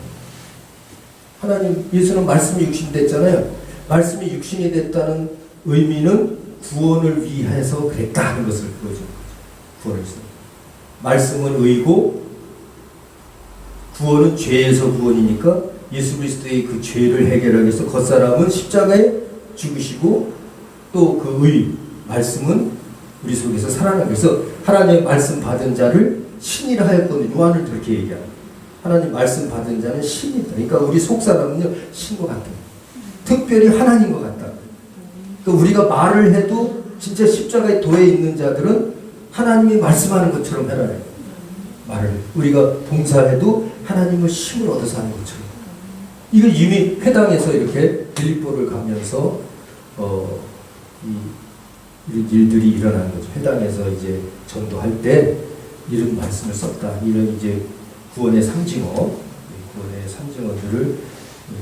하나님 예수는 말씀이 육신이 됐잖아요. 말씀이 육신이 됐다는 의미는 구원을 위해서 그랬다 하는 것을 보여주는 거죠. 구원을 위해서. 말씀은 의고 구원은 죄에서 구원이니까 예수 그리스도의 그 죄를 해결하기 위해서 겉사람은 십자가에 죽으시고 또 그 의 말씀은 우리 속에서 살아나고 그래서 하나님의 말씀 받은 자를 신이라 하였거든요. 요한을 그렇게 얘기합니다. 하나님 말씀 받은 자는 신이다. 그러니까 우리 속 사람은요 신과 같다. 특별히 하나님과 같다. 그러니까 우리가 말을 해도 진짜 십자가에 도에 있는 자들은 하나님이 말씀하는 것처럼 해라. 말을 우리가 봉사해도 하나님을 힘을 얻어서 하는 것처럼. 이걸 이미 회당에서 이렇게 빌립보를 가면서 이런 일들이 일어나는 거죠. 회당에서 이제 전도할 때 이런 말씀을 썼다. 이런 이제 구원의 상징어들을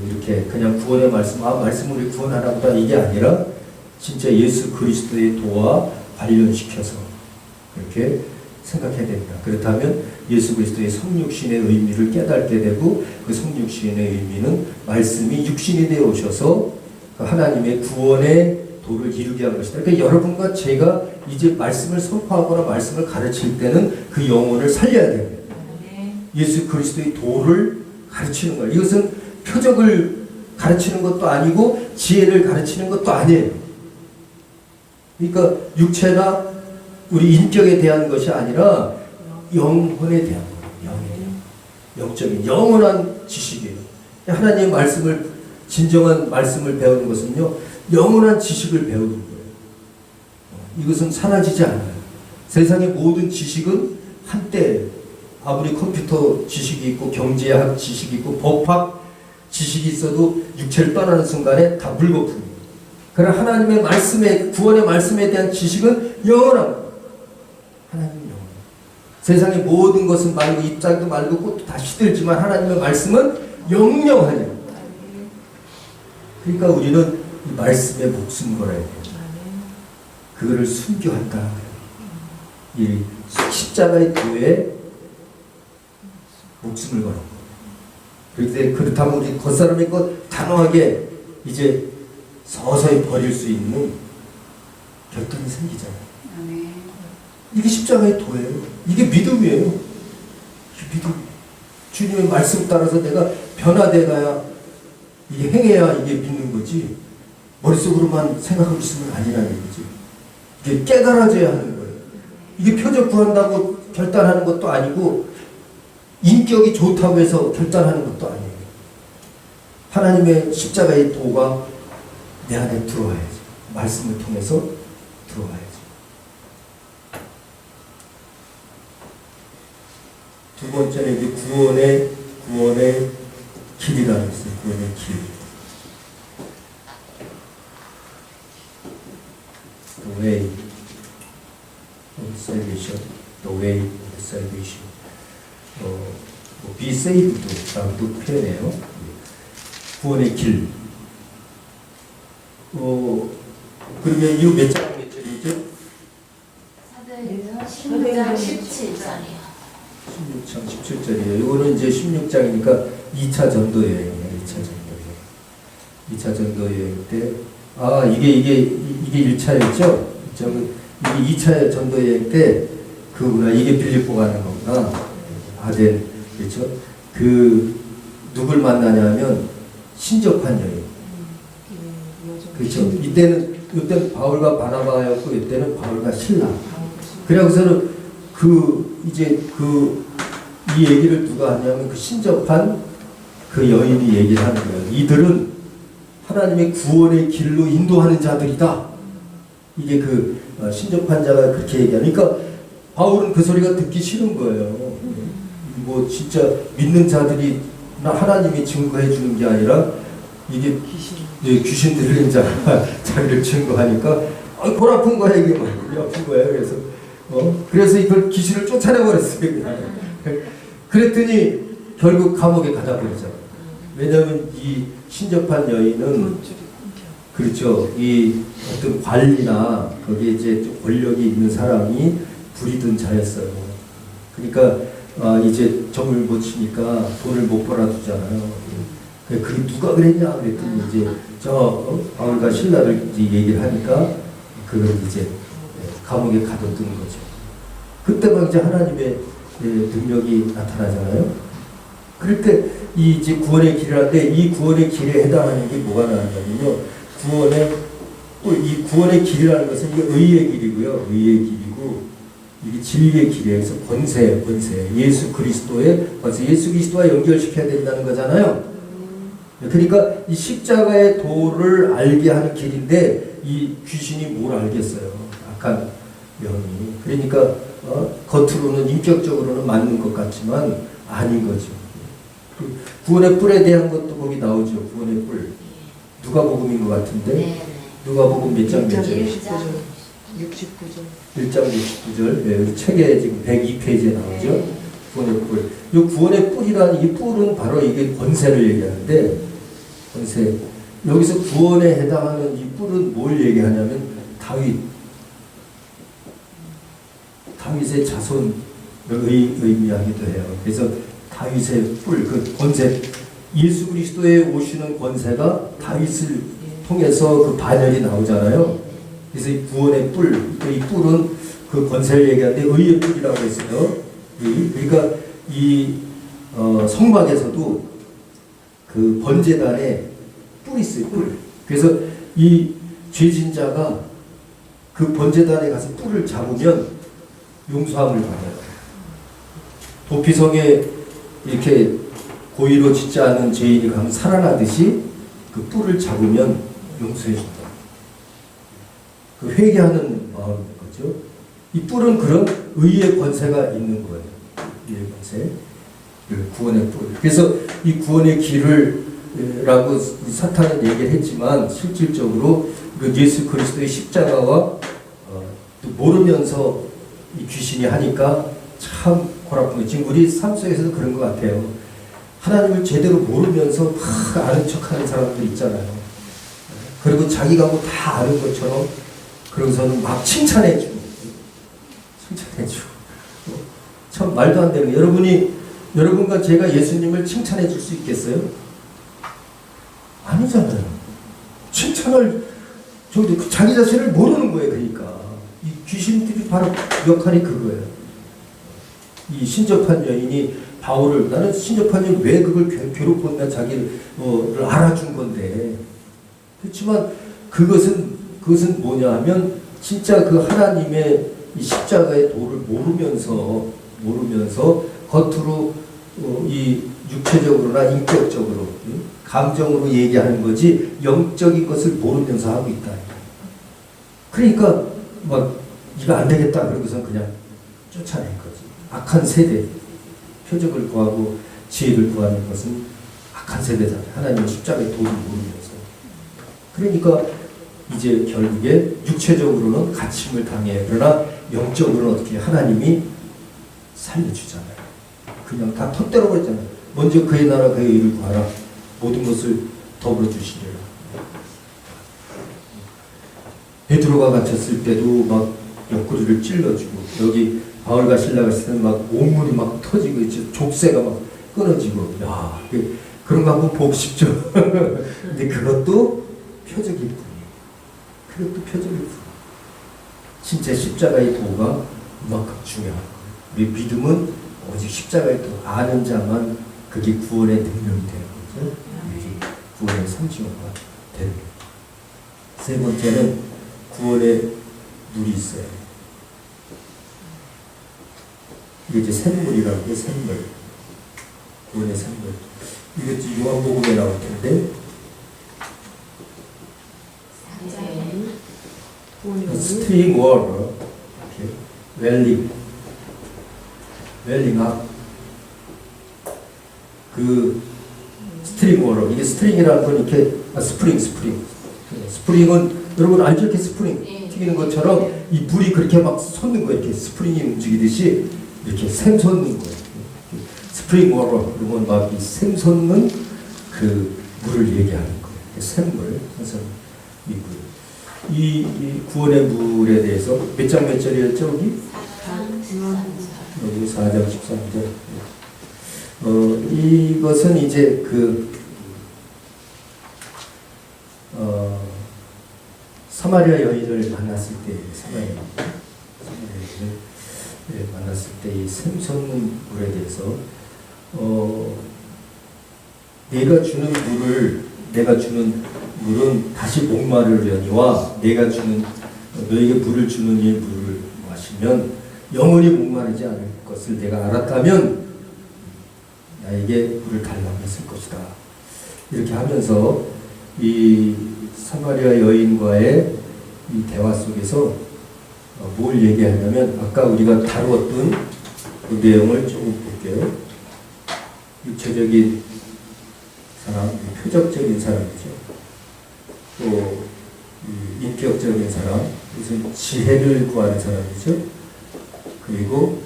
이렇게 그냥 구원의 말씀, 말씀으로 우리 구원하나 보다 이게 아니라 진짜 예수 그리스도의 도와 관련시켜서 그렇게 생각해야 됩니다. 그렇다면 예수 그리스도의 성육신의 의미를 깨닫게 되고 그 성육신의 의미는 말씀이 육신이 되어 오셔서 그 하나님의 구원의 도를 이루게 한 것이다. 그러니까 여러분과 제가 이제 말씀을 선포하거나 말씀을 가르칠 때는 그 영혼을 살려야 됩니다. 예수 그리스도의 도를 가르치는 거예요. 이것은 표적을 가르치는 것도 아니고 지혜를 가르치는 것도 아니에요. 그러니까 육체나 우리 인격에 대한 것이 아니라 영혼에 대한 거예요. 영적인 영원한 지식이에요. 하나님의 말씀을 진정한 말씀을 배우는 것은요 영원한 지식을 배우는 거예요. 이것은 사라지지 않아요. 세상의 모든 지식은 한때 아무리 컴퓨터 지식이 있고 경제학 지식이 있고 법학 지식이 있어도 육체를 떠나는 순간에 다 물거품이에요. 그러나 하나님의 말씀에 구원의 말씀에 대한 지식은 영원한 거예요. 하나님 영원. 세상의 모든 것은 말고 잎사귀도 말고 꽃도 다 시들지만 하나님의 말씀은 영영하냐. 그러니까 우리는 이 말씀에 목숨 걸어야 돼요. 그거를 순교한다. 이 십자가의 도에 목숨을 걸어. 그런데 그렇다면 우리 겉사람의 것 단호하게 이제 서서히 버릴 수 있는 결단이 생기잖아요. 이게 십자가의 도예요. 이게 믿음이에요. 믿음. 주님의 말씀 따라서 내가 변화되어야 이게 행해야 이게 믿는 거지. 머릿속으로만 생각하고 있으면 아니라는 거지. 이게 깨달아져야 하는 거예요. 이게 표적 구한다고 결단하는 것도 아니고 인격이 좋다고 해서 결단하는 것도 아니에요. 하나님의 십자가의 도가 내 안에 들어와야지. 말씀을 통해서 들어와야지. 두 번째는 이제 구원의 길이라는 것이에요. 구원의 길. The way of salvation. The way of salvation. be saved라고 표현해요. 구원의 길. 그러면 이 몇 장 몇 절이죠? 사도행전 16장 17절이요. 16장 17절이에요. 이거는 이제 16장이니까 2차 전도 여행이에요. 2차 전도 여행 때 이게 1차였죠? 이게 2차 전도 여행 때 그구나. 이게 빌립보 가는 거구나. 아덴 그렇죠? 누굴 만나냐면 신접한 여행. 그렇죠? 이때는 바울과 바나바였고 이때는 바울과 실라. 그래서는 이 얘기를 누가 하냐면 그 신접한 그 여인이 얘기를 하는 거예요. 이들은 하나님의 구원의 길로 인도하는 자들이다. 이게 신접한 자가 그렇게 얘기하니까 바울은 그 소리가 듣기 싫은 거예요. 뭐 진짜 믿는 자들이 하나님이 증거해 주는 게 아니라 이게 귀신 들린 자를 증거하니까 골 아픈 거야 이게 막 아픈 거야. 그래서 이걸 귀신을 쫓아내 버렸어요. 그랬더니 결국 감옥에 가다 버리잖아. 왜냐하면 이 신접한 여인은 돈 줄이 끊겨. 그렇죠. 이 어떤 관리나 거기에 이제 좀 권력이 있는 사람이 부리던 자였어요. 그러니까 이제 점을 못 치니까 돈을 못 벌어주잖아요. 그 누가 그랬냐 그랬더니 이제 바울과 신라를 이제 얘기를 하니까 그걸 이제 감옥에 가뒀던 거죠. 그때만 이제 하나님의 능력이 나타나잖아요. 그럴 때 이 이제 구원의 길이라는데 이 구원의 길에 해당하는 게 뭐가 나왔냐면요. 이 구원의 길이라는 것은 이게 의의 길이고요. 의의 길이고 이게 진리의 길이에요. 그래서 권세. 예수 그리스도의 권세. 예수 그리스도와 연결시켜야 된다는 거잖아요. 그러니까 이 십자가의 도를 알게 하는 길인데 이 귀신이 뭘 알겠어요. 악한 영이. 그러니까 겉으로는 인격적으로는 맞는 것 같지만 아닌 거죠. 그 구원의 뿔에 대한 것도 거기 나오죠. 구원의 뿔. 누가복음인 것 같은데 네. 누가복음 몇 장 몇 절? 69절. 1장 69절. 네, 우리 책에 지금 102페이지에 나오죠. 네. 구원의 뿔. 이 구원의 뿔이라는 이 뿔은 바로 이게 권세를 얘기하는데 권세. 여기서 구원에 해당하는 이 뿔은 뭘 얘기하냐면 다윗의 자손을 의미하기도 해요. 그래서 다윗의 뿔, 그 권세, 예수 그리스도에 오시는 권세가 다윗을 통해서 그 반열이 나오잖아요. 그래서 이 구원의 뿔, 이 뿔은 그 권세를 얘기하는데 의의 뿔이라고 했어요. 그러니까 이 성막에서도 그 번제단에 뿔이 있어요. 뿔. 그래서 이 죄진자가 그 번제단에 가서 뿔을 잡으면 용서함을 받아요. 도피성에 이렇게 고의로 짓지 않은 죄인이 가면 살아나듯이 그 뿔을 잡으면 용서해 준다. 그 회개하는 마음인 거죠. 이 뿔은 그런 의의 권세가 있는 거예요. 의의 권세. 그 구원의 뿔. 그래서 이 구원의 길을 라고 사탄은 얘기를 했지만 실질적으로 그 예수 그리스도의 십자가와 또 모르면서 이 귀신이 하니까 참 고라픈 거. 지금 우리 삶 속에서도 그런 것 같아요. 하나님을 제대로 모르면서 막 아는 척하는 사람들 있잖아요. 그리고 자기가 뭐 다 아는 것처럼 그러고서는 막 칭찬해주고 참 말도 안 되는 거예요. 여러분과 제가 예수님을 칭찬해 줄 수 있겠어요? 아니잖아요. 칭찬을 자기 자신을 모르는 거예요. 그러니까 이 귀신들이 바로 역할이 그거예요. 이 신접한 여인이 바울을, 나는 신접한 여인 왜 그걸 괴롭혔나 자기를 알아준 건데. 그렇지만 그것은 뭐냐 하면 진짜 그 하나님의 이 십자가의 도를 모르면서 겉으로 이 육체적으로나 인격적으로 감정으로 얘기하는 거지 영적인 것을 모르면서 하고 있다. 그러니까 막 이거 안 되겠다 그러고서 그냥 쫓아낸 거지. 악한 세대, 표적을 구하고 지혜를 구하는 것은 악한 세대잖아요. 하나님의 십자가의 도를 모르면서. 그러니까 이제 결국에 육체적으로는 갇힘을 당해. 그러나 영적으로는 어떻게 하나님이 살려주잖아요. 그냥 다 턱대로 버렸잖아요. 먼저 그의 나라 그의 의를 구하라. 모든 것을 더불어 주시리라. 베드로가 갇혔을 때도 막 옆구리를 찔러주고 여기 바울과 실라가 있을 때는 막 온물이 막 터지고 이제 족쇄가 막 끊어지고 야 그런 거 한번 보고 싶죠. 근데 그것도 표적일 뿐이에요. 그것도 표적일 뿐. 진짜 십자가의 도가 이만큼 중요한 거예요. 우리 믿음은 오직 십자가의 도 아는 자만 그게 구원의 능력이 되는 거죠. 구원의 상징어가 되는 거예요. 세 번째는 구원의 물이 있어요. 이게 이제 샘물이라고 해요. 샘물. 구원의 샘물. 이게 요한복음에 나올 텐데 스트링 워터 웰링 업 그 스트링 워터 이게 스트링이라는 건 이렇게 스프링은 여러분 알죠? 이렇게 스프링 튀기는 것처럼 이 물이 그렇게 막 솟는 거예요. 이렇게 스프링이 움직이듯이 이렇게 샘솟는 거예요. 스프링 워터 그러면 막 이 샘솟는 그 물을 얘기하는 거예요. 샘물, 항상 이 물. 이 구원의 물에 대해서 몇 장 몇 절이었죠, 여기? 4장 13절. 이것은 이제 사마리아 여인을 만났을 때, 사마리아 여인을 만났을 때 이 샘솟는 물에 대해서 내가 주는 물은 다시 목마르려니와 내가 주는 너에게 물을 주는 이 물을 마시면 영원히 목마르지 않을 것을 내가 알았다면 나에게 물을 달라고 했을 것이다. 이렇게 하면서 이 사마리아 여인과의 이 대화 속에서 뭘 얘기하냐면 아까 우리가 다루었던 그 내용을 조금 볼게요. 육체적인 사람, 표적적인 사람이죠. 또 인격적인 사람, 무슨 지혜를 구하는 사람이죠. 그리고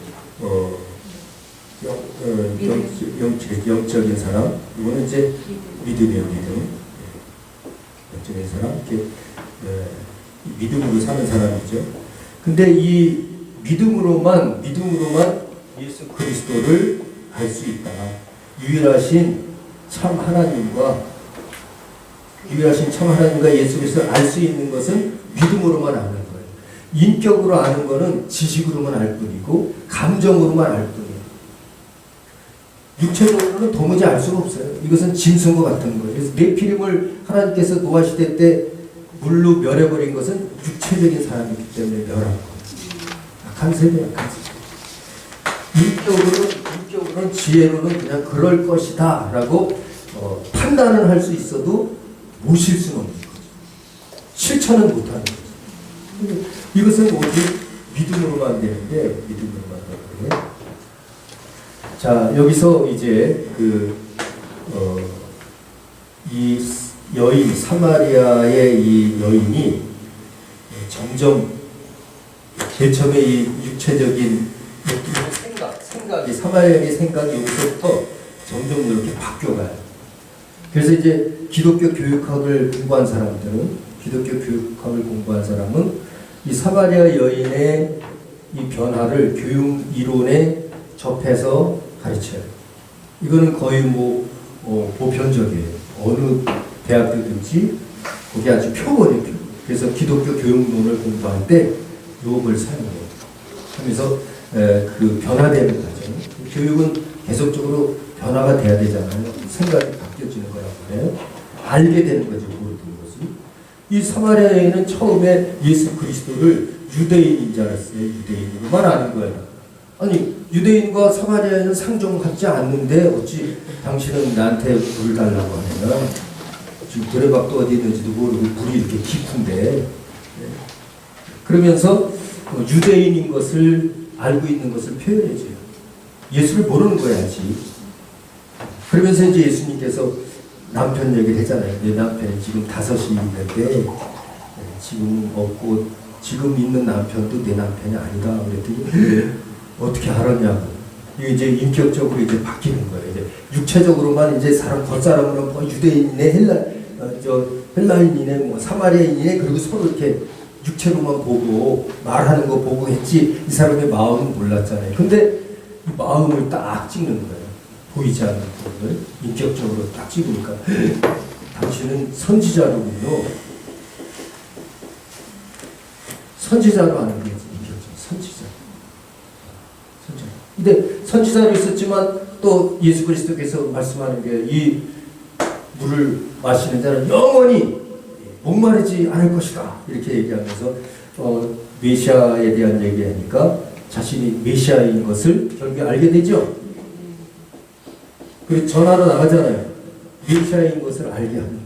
영적인 사람, 이거는 이제 믿음이에요, 믿음. 영적인 사람, 이렇게 믿음으로 사는 사람이죠. 근데 이 믿음으로만 예수 그리스도를 알 수 있다. 유일하신 참 하나님과 예수 그리스도를 알 수 있는 것은 믿음으로만 아는 거예요. 인격으로 아는 거는 지식으로만 알 뿐이고 감정으로만 알 뿐이에요. 육체적으로는 도무지 알 수가 없어요. 이것은 짐승과 같은 거예요. 그래서 네피림을 하나님께서 노아시대 때 물로 멸해버린 것은 육체적인 사람이기 때문에 멸한 거예요. 약한 세대, 약한 세대. 인격으로는 지혜로는 그냥 그럴 것이다 라고 판단을 할 수 있어도 모실 수는 없는 거죠. 실천은 못하는 거죠. 이것은 오직 믿음으로만 되는데 믿음으로만 되는 거예요. 자, 여기서 이제 이 여인, 사마리아의 이 여인이 점점 제일 처음에 이 육체적인 생각이, 사마리아의 생각이 여기서부터 점점 이렇게 바뀌어가요. 그래서 이제 기독교 교육학을 공부한 사람은 이 사마리아 여인의 이 변화를 교육 이론에 접해서 가르쳐요. 이거는 거의 보편적이에요. 어느 대학교든지 거기 아주 표본이에요. 그래서 기독교 교육론을 공부할 때 요걸 사용해요. 하면서 그 변화되는 과정. 교육은 계속적으로 변화가 돼야 되잖아요. 생각이 바뀌어지는 거라고 해요. 알게 되는 거죠. 모르는 것을. 이 사마리아에는 처음에 예수 그리스도를 유대인인 줄 알았어요. 유대인으로만 아는 거예요. 아니 유대인과 사마리아에는 상종하지 않는데 어찌 당신은 나한테 물을 달라고 하냐. 지금 드레박도 어디 있는지도 모르고 물이 이렇게 깊은데. 그러면서 유대인인 것을 알고 있는 것을 표현해줘요. 예수를 모르는 거야 아직. 그러면서 이제 예수님께서 남편 얘기를 했잖아요. 내 남편이 지금 5이 있는데 지금 없고 지금 있는 남편도 내 남편이 아니다. 그랬더니 어떻게 알았냐고. 이게 이제 인격적으로 이제 바뀌는 거예요. 이제 육체적으로만 이제 겉사람으로 유대인이네, 헬라인이네, 사마리아인이네, 그리고 서로 이렇게 육체로만 보고 말하는 거 보고 했지 이 사람의 마음은 몰랐잖아요. 근데 이 마음을 딱 찍는 거예요. 보이지 않는 부분을 인격적으로 딱 찍으니까 당신은 선지자로군요. 선지자로 아는 게 인격적 선지자. 근데 선지자로 있었지만 또 예수 그리스도께서 말씀하는 게 이 물을 마시는 자는 영원히 목마르지 않을 것이다. 이렇게 얘기하면서 메시아에 대한 얘기하니까 자신이 메시아인 것을 결국에 알게 되죠. 그리고 전하러 나가잖아요. 메시아인 것을 알게 하는 거예요.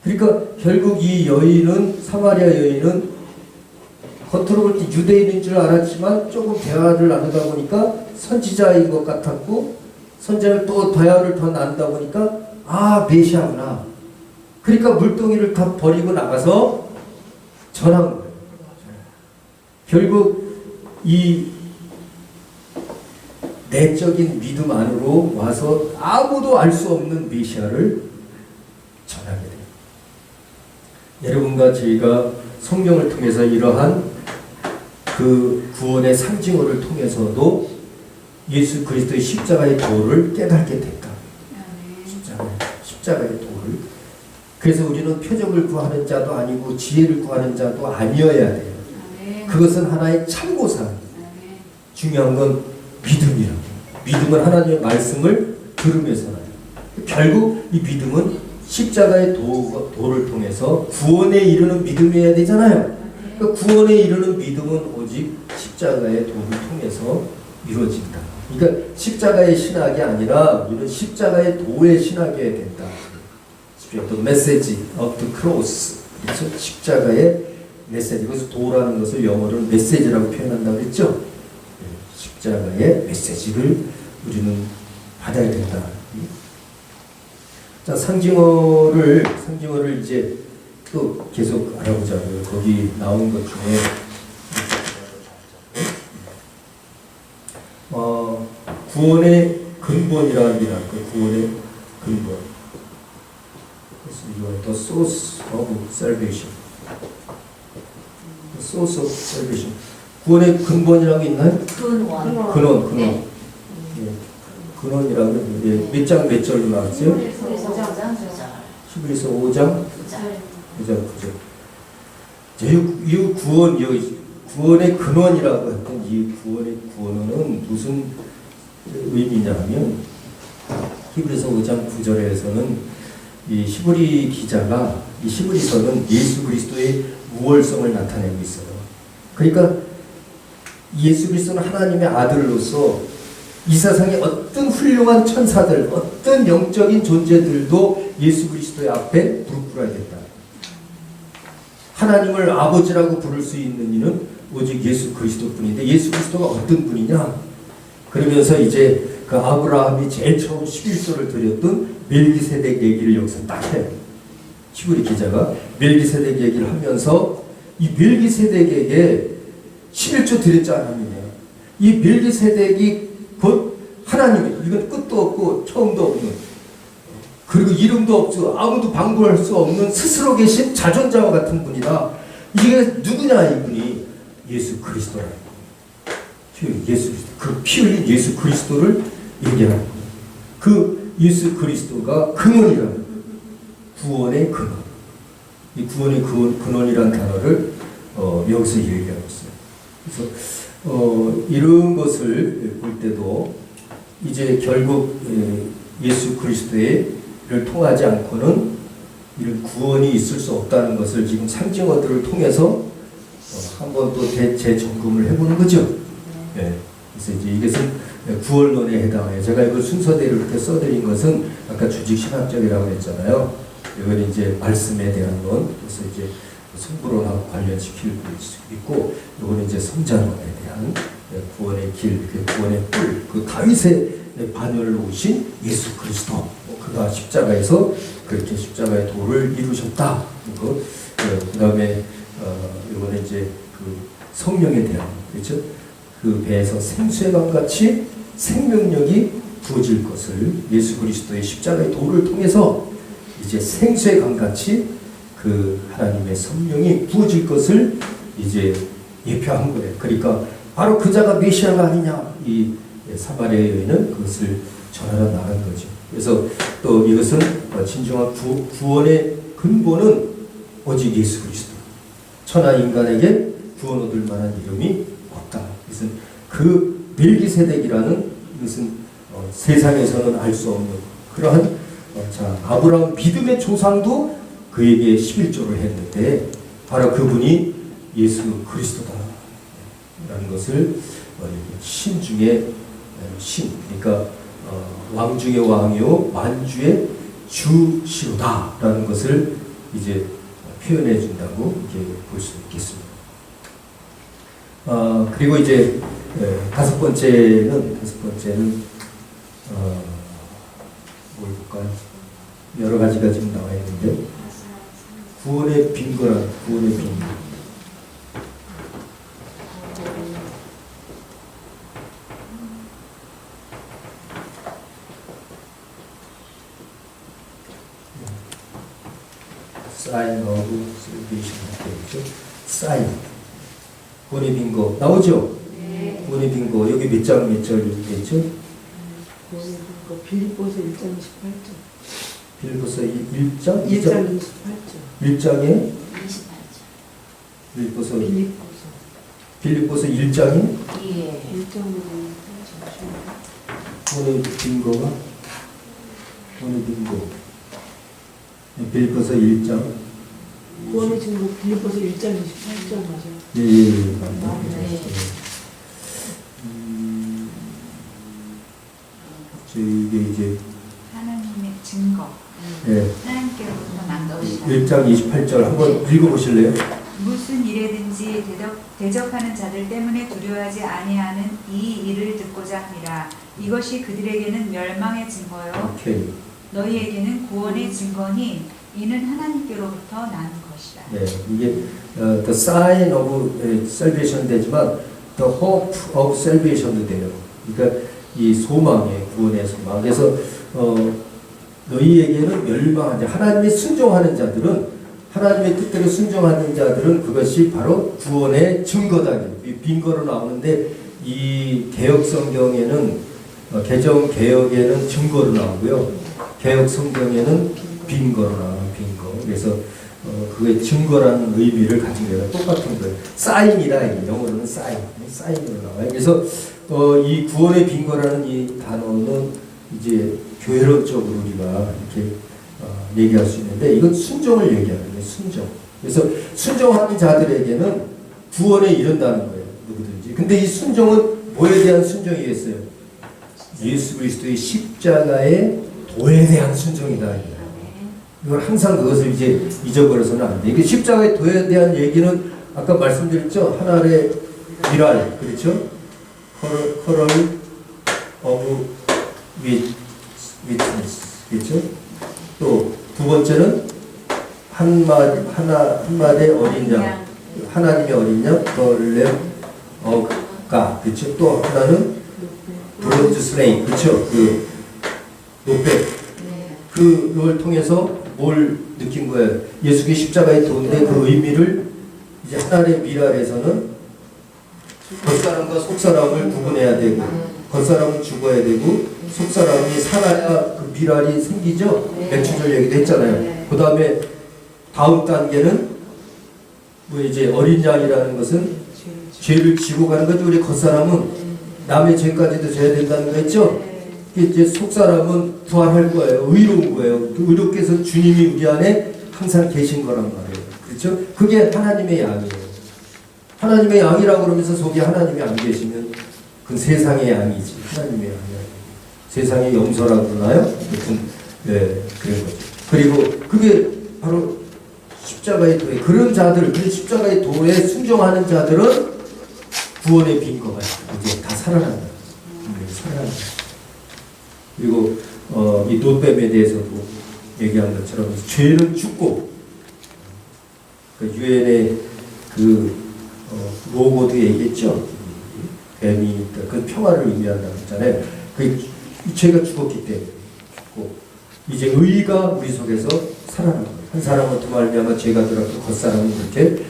그러니까 결국 이 여인은, 사마리아 여인은 겉으로 볼 때 유대인인 줄 알았지만 조금 대화를 나누다 보니까 선지자인 것 같았고, 선지자를 또 대화를 더 나누다 보니까 아 메시아구나. 그러니까 물동이를 다 버리고 나가서 전한 거예요. 결국 이 내적인 믿음 안으로 와서 아무도 알 수 없는 메시아를 전하게 돼요. 여러분과 저희가 성경을 통해서 이러한 그 구원의 상징어를 통해서도 예수 그리스도의 십자가의 도를 깨닫게 됐다. 십자가의 도를. 그래서 우리는 표적을 구하는 자도 아니고 지혜를 구하는 자도 아니어야 돼요. 그것은 하나의 참고사항. 중요한 건 믿음이라고. 믿음은 하나님의 말씀을 들으면서 나요. 결국 이 믿음은 십자가의 도를 통해서 구원에 이르는 믿음이어야 되잖아요. 그 구원에 이르는 믿음은 오직 십자가의 도를 통해서 이루어진다. 그러니까 십자가의 신학이 아니라 우리는 십자가의 도의 신학이어야 된다. The message of the cross. 그래서 십자가의 메시지. 그래서 도라는 것을 영어로는 메시지라고 표현한다고 했죠. 십자가의 메시지를 우리는 받아야 된다. 자, 상징어를 이제 또 계속 알아보자고요. 거기 나온 것 중에 구원의 근본이라는 게 나왔고, 구원의 근본. 그래서 the source of salvation. The source of salvation. 구원의 근본이라는 게 있나요? 근원. 네. 예. 근원이라고 예. 몇 장 몇 절로 나왔어요? 히브리서 5장 9절. 이 구원의 근원이라고 했던 이 구원의 근원은 무슨 의미냐면 히브리서 5장 9절에서는 이 히브리 기자가 이 히브리서는 예수 그리스도의 우월성을 나타내고 있어요. 그러니까 예수 그리스도는 하나님의 아들로서 이 세상에 어떤 훌륭한 천사들, 어떤 영적인 존재들도 예수 그리스도의 앞에 무릎 꿇어야 된다. 하나님을 아버지라고 부를 수 있는 이는 오직 예수 그리스도뿐인데 예수 그리스도가 어떤 분이냐? 그러면서 이제 그 아브라함이 제일 처음 11조를 드렸던 멜기세덱 얘기를 여기서 딱 해요. 히브리 기자가 멜기세덱 얘기를 하면서 이 멜기세덱에게 11조 드렸지 않았느냐. 이 멜기세덱이 곧 하나님의, 이건 끝도 없고 처음도 없는, 그리고 이름도 없고 아무도 방불할 수 없는 스스로 계신 자존자와 같은 분이다. 이게 누구냐 이분이? 예수 그리스도라. 예수 그리스도. 그 피 흘린 예수 그리스도를 얘기하는 거예요. 그 예수 그리스도가 근원이라는 거예요. 구원의 근원. 이 구원의 근원이라는 단어를 여기서 얘기하고 있어요. 그래서 이런 것을 볼 때도 이제 결국 예수 그리스도를 통하지 않고는 이런 구원이 있을 수 없다는 것을 지금 상징어들을 통해서 한번 또 재점검을 해보는 거죠. 네. 그래서 이제 이것은 구원론에 해당해요. 제가 이걸 순서대로 이렇게 써드린 것은 아까 조직신학적이라고 했잖아요. 이건 이제 말씀에 대한 론, 그래서 이제 성부론하고 관련시킬 수 있고, 이거는 이제 성자론에 대한 구원의 길, 구원의 뿔, 그 다윗의 반열을 오신 예수 그리스도, 그가 십자가에서 그렇게 십자가의 도를 이루셨다. 그 다음에 이거는 이제 그 성령에 대한, 그렇죠? 그 배에서 생수의 강같이 생명력이 부어질 것을 예수 그리스도의 십자가의 도를 통해서 이제 생수의 강같이 그 하나님의 성령이 부어질 것을 이제 예표한 거예요. 그러니까 바로 그 자가 메시아가 아니냐, 이 사마리아 여인은 그것을 전하러 나간 거죠. 그래서 또 이것은 진정한 구원의 근본은 오직 예수 그리스도. 천하 인간에게 구원 얻을 만한 이름이 없다. 이것은 그 멜기세덱이라는 이것은 세상에서는 알 수 없는 그러한 자, 아브라함 믿음의 조상도 그에게 11조를 했는데 바로 그분이 예수 그리스도다 라는 것을 신 중에 신, 그러니까 왕 중의 왕이요 만주의 주시로다 라는 것을 이제 표현해 준다고 이렇게 볼 수 있겠습니다. 그리고 이제 다섯 번째는 뭘 볼까요? 여러 가지가 지금 나와 있는데 구원의 빈거란 구원의 빈거. sign of salvation 되겠죠. sign. 구원의 빈거 나오죠? 네. 구원의 빈거 여기 몇 장 몇 절 있겠죠? 빌립보서 1장 28절. 빌립보서 1장 1장 28절. 1장에 28절. 빌립보서 빌립보서. 빌립보서 1장에 예. 1장으로 잠시만요. 구원의 빈거가 구원의 빈거 빌립보서 1장 구원의 증거 빌립보서 1장 28절 맞아요. 예, 네. 이게 이제 하나님의 증거. 예, 하나님께로부터 난 것이다. 1장 28절 한번 읽어보실래요? 무슨 일에든지 대적하는 자들 때문에 두려워하지 아니하는 이 일을 듣고자 합니다. 이것이 그들에게는 멸망의 증거요 오케이. 너희에게는 구원의 증거니 이는 하나님께로부터 나는 것이다. 네, 이게 the sign of salvation 되지만 the hope of salvation도 돼요. 그러니까 이 소망의 구원의 소망. 그래서 너희에게는 멸망한 자, 하나님의 순종하는 자들은 하나님의 뜻대로 순종하는 자들은 그것이 바로 구원의 증거다. 빈거로 나오는데 이 개혁 성경에는 개정 개혁에는 증거로 나오고요. 개혁 성경에는 빈거로 나와요. 빈거. 그래서 그게 증거라는 의미를 가진 거예요. 똑같은 거예요. 사인이다. 영어로는 사인으로 나와요. 그래서 이 구원의 빈거라는 이 단어는 이제 교회론적으로 우리가 이렇게 얘기할 수 있는데 이건 순종을 얘기하는 거예요. 순종. 그래서 순종하는 자들에게는 구원에 이른다는 거예요. 누구든지. 근데 이 순종은 뭐에 대한 순종이겠어요? 예수 그리스도의 십자가의 도에 대한 순종이다. 이건 항상 그것을 이제 잊어버려서는 안 돼. 이게 십자가의 도에 대한 얘기는 아까 말씀드렸죠. 하나의 미랄, 그렇죠? 커럴 of witness, 그렇죠? 또 두 번째는 한마디 어린 양, 하나님의 어린 양, the Lamb of God, 그렇죠? 또 하나는 브론즈 슬레이, 그렇죠? 그 노백, 그걸 통해서 뭘 느낀 거예요? 예수의 십자가의 도인데 그 의미를 이제 하나의 미랄에서는 겉사람과 속사람을 구분해야 되고 겉사람은 죽어야 되고 속사람이 살아야 그 미랄이 생기죠? 맥주절 얘기도 했잖아요. 그 다음에 다음 단계는 뭐 이제 어린 양이라는 것은 죄를 지고 가는 거죠. 우리 겉사람은 남의 죄까지도 져야 된다는 거 했죠? 이제 속사람은 부활할 거예요. 의로운 거예요. 의롭게 해서 주님이 우리 안에 항상 계신 거란 말이에요. 그렇죠? 그게 하나님의 양이에요. 하나님의 양이라고 그러면서 속에 하나님이 안 계시면 그건 세상의 양이지. 하나님의 양이 아니에요. 세상의 염소라고 그러나요? 하여튼 네, 그런 거죠. 그리고 그게 바로 십자가의 도에 그런 자들, 그 십자가의 도에 순종하는 자들은 구원의 빈거가 이제 다 살아난다. 살아난다. 그리고 이 노뱀에 대해서도 얘기한 것처럼 죄는 죽고 그 유엔의 그 로고도 얘기했죠. 뱀이 그 평화를 의미한다고 했잖아요. 그 죄가 죽었기 때문에 죽고 이제 의가 우리 속에서 살아나는 거예요. 한 사람은 두 말미암아 죄가 들었고 겉사람은 이렇게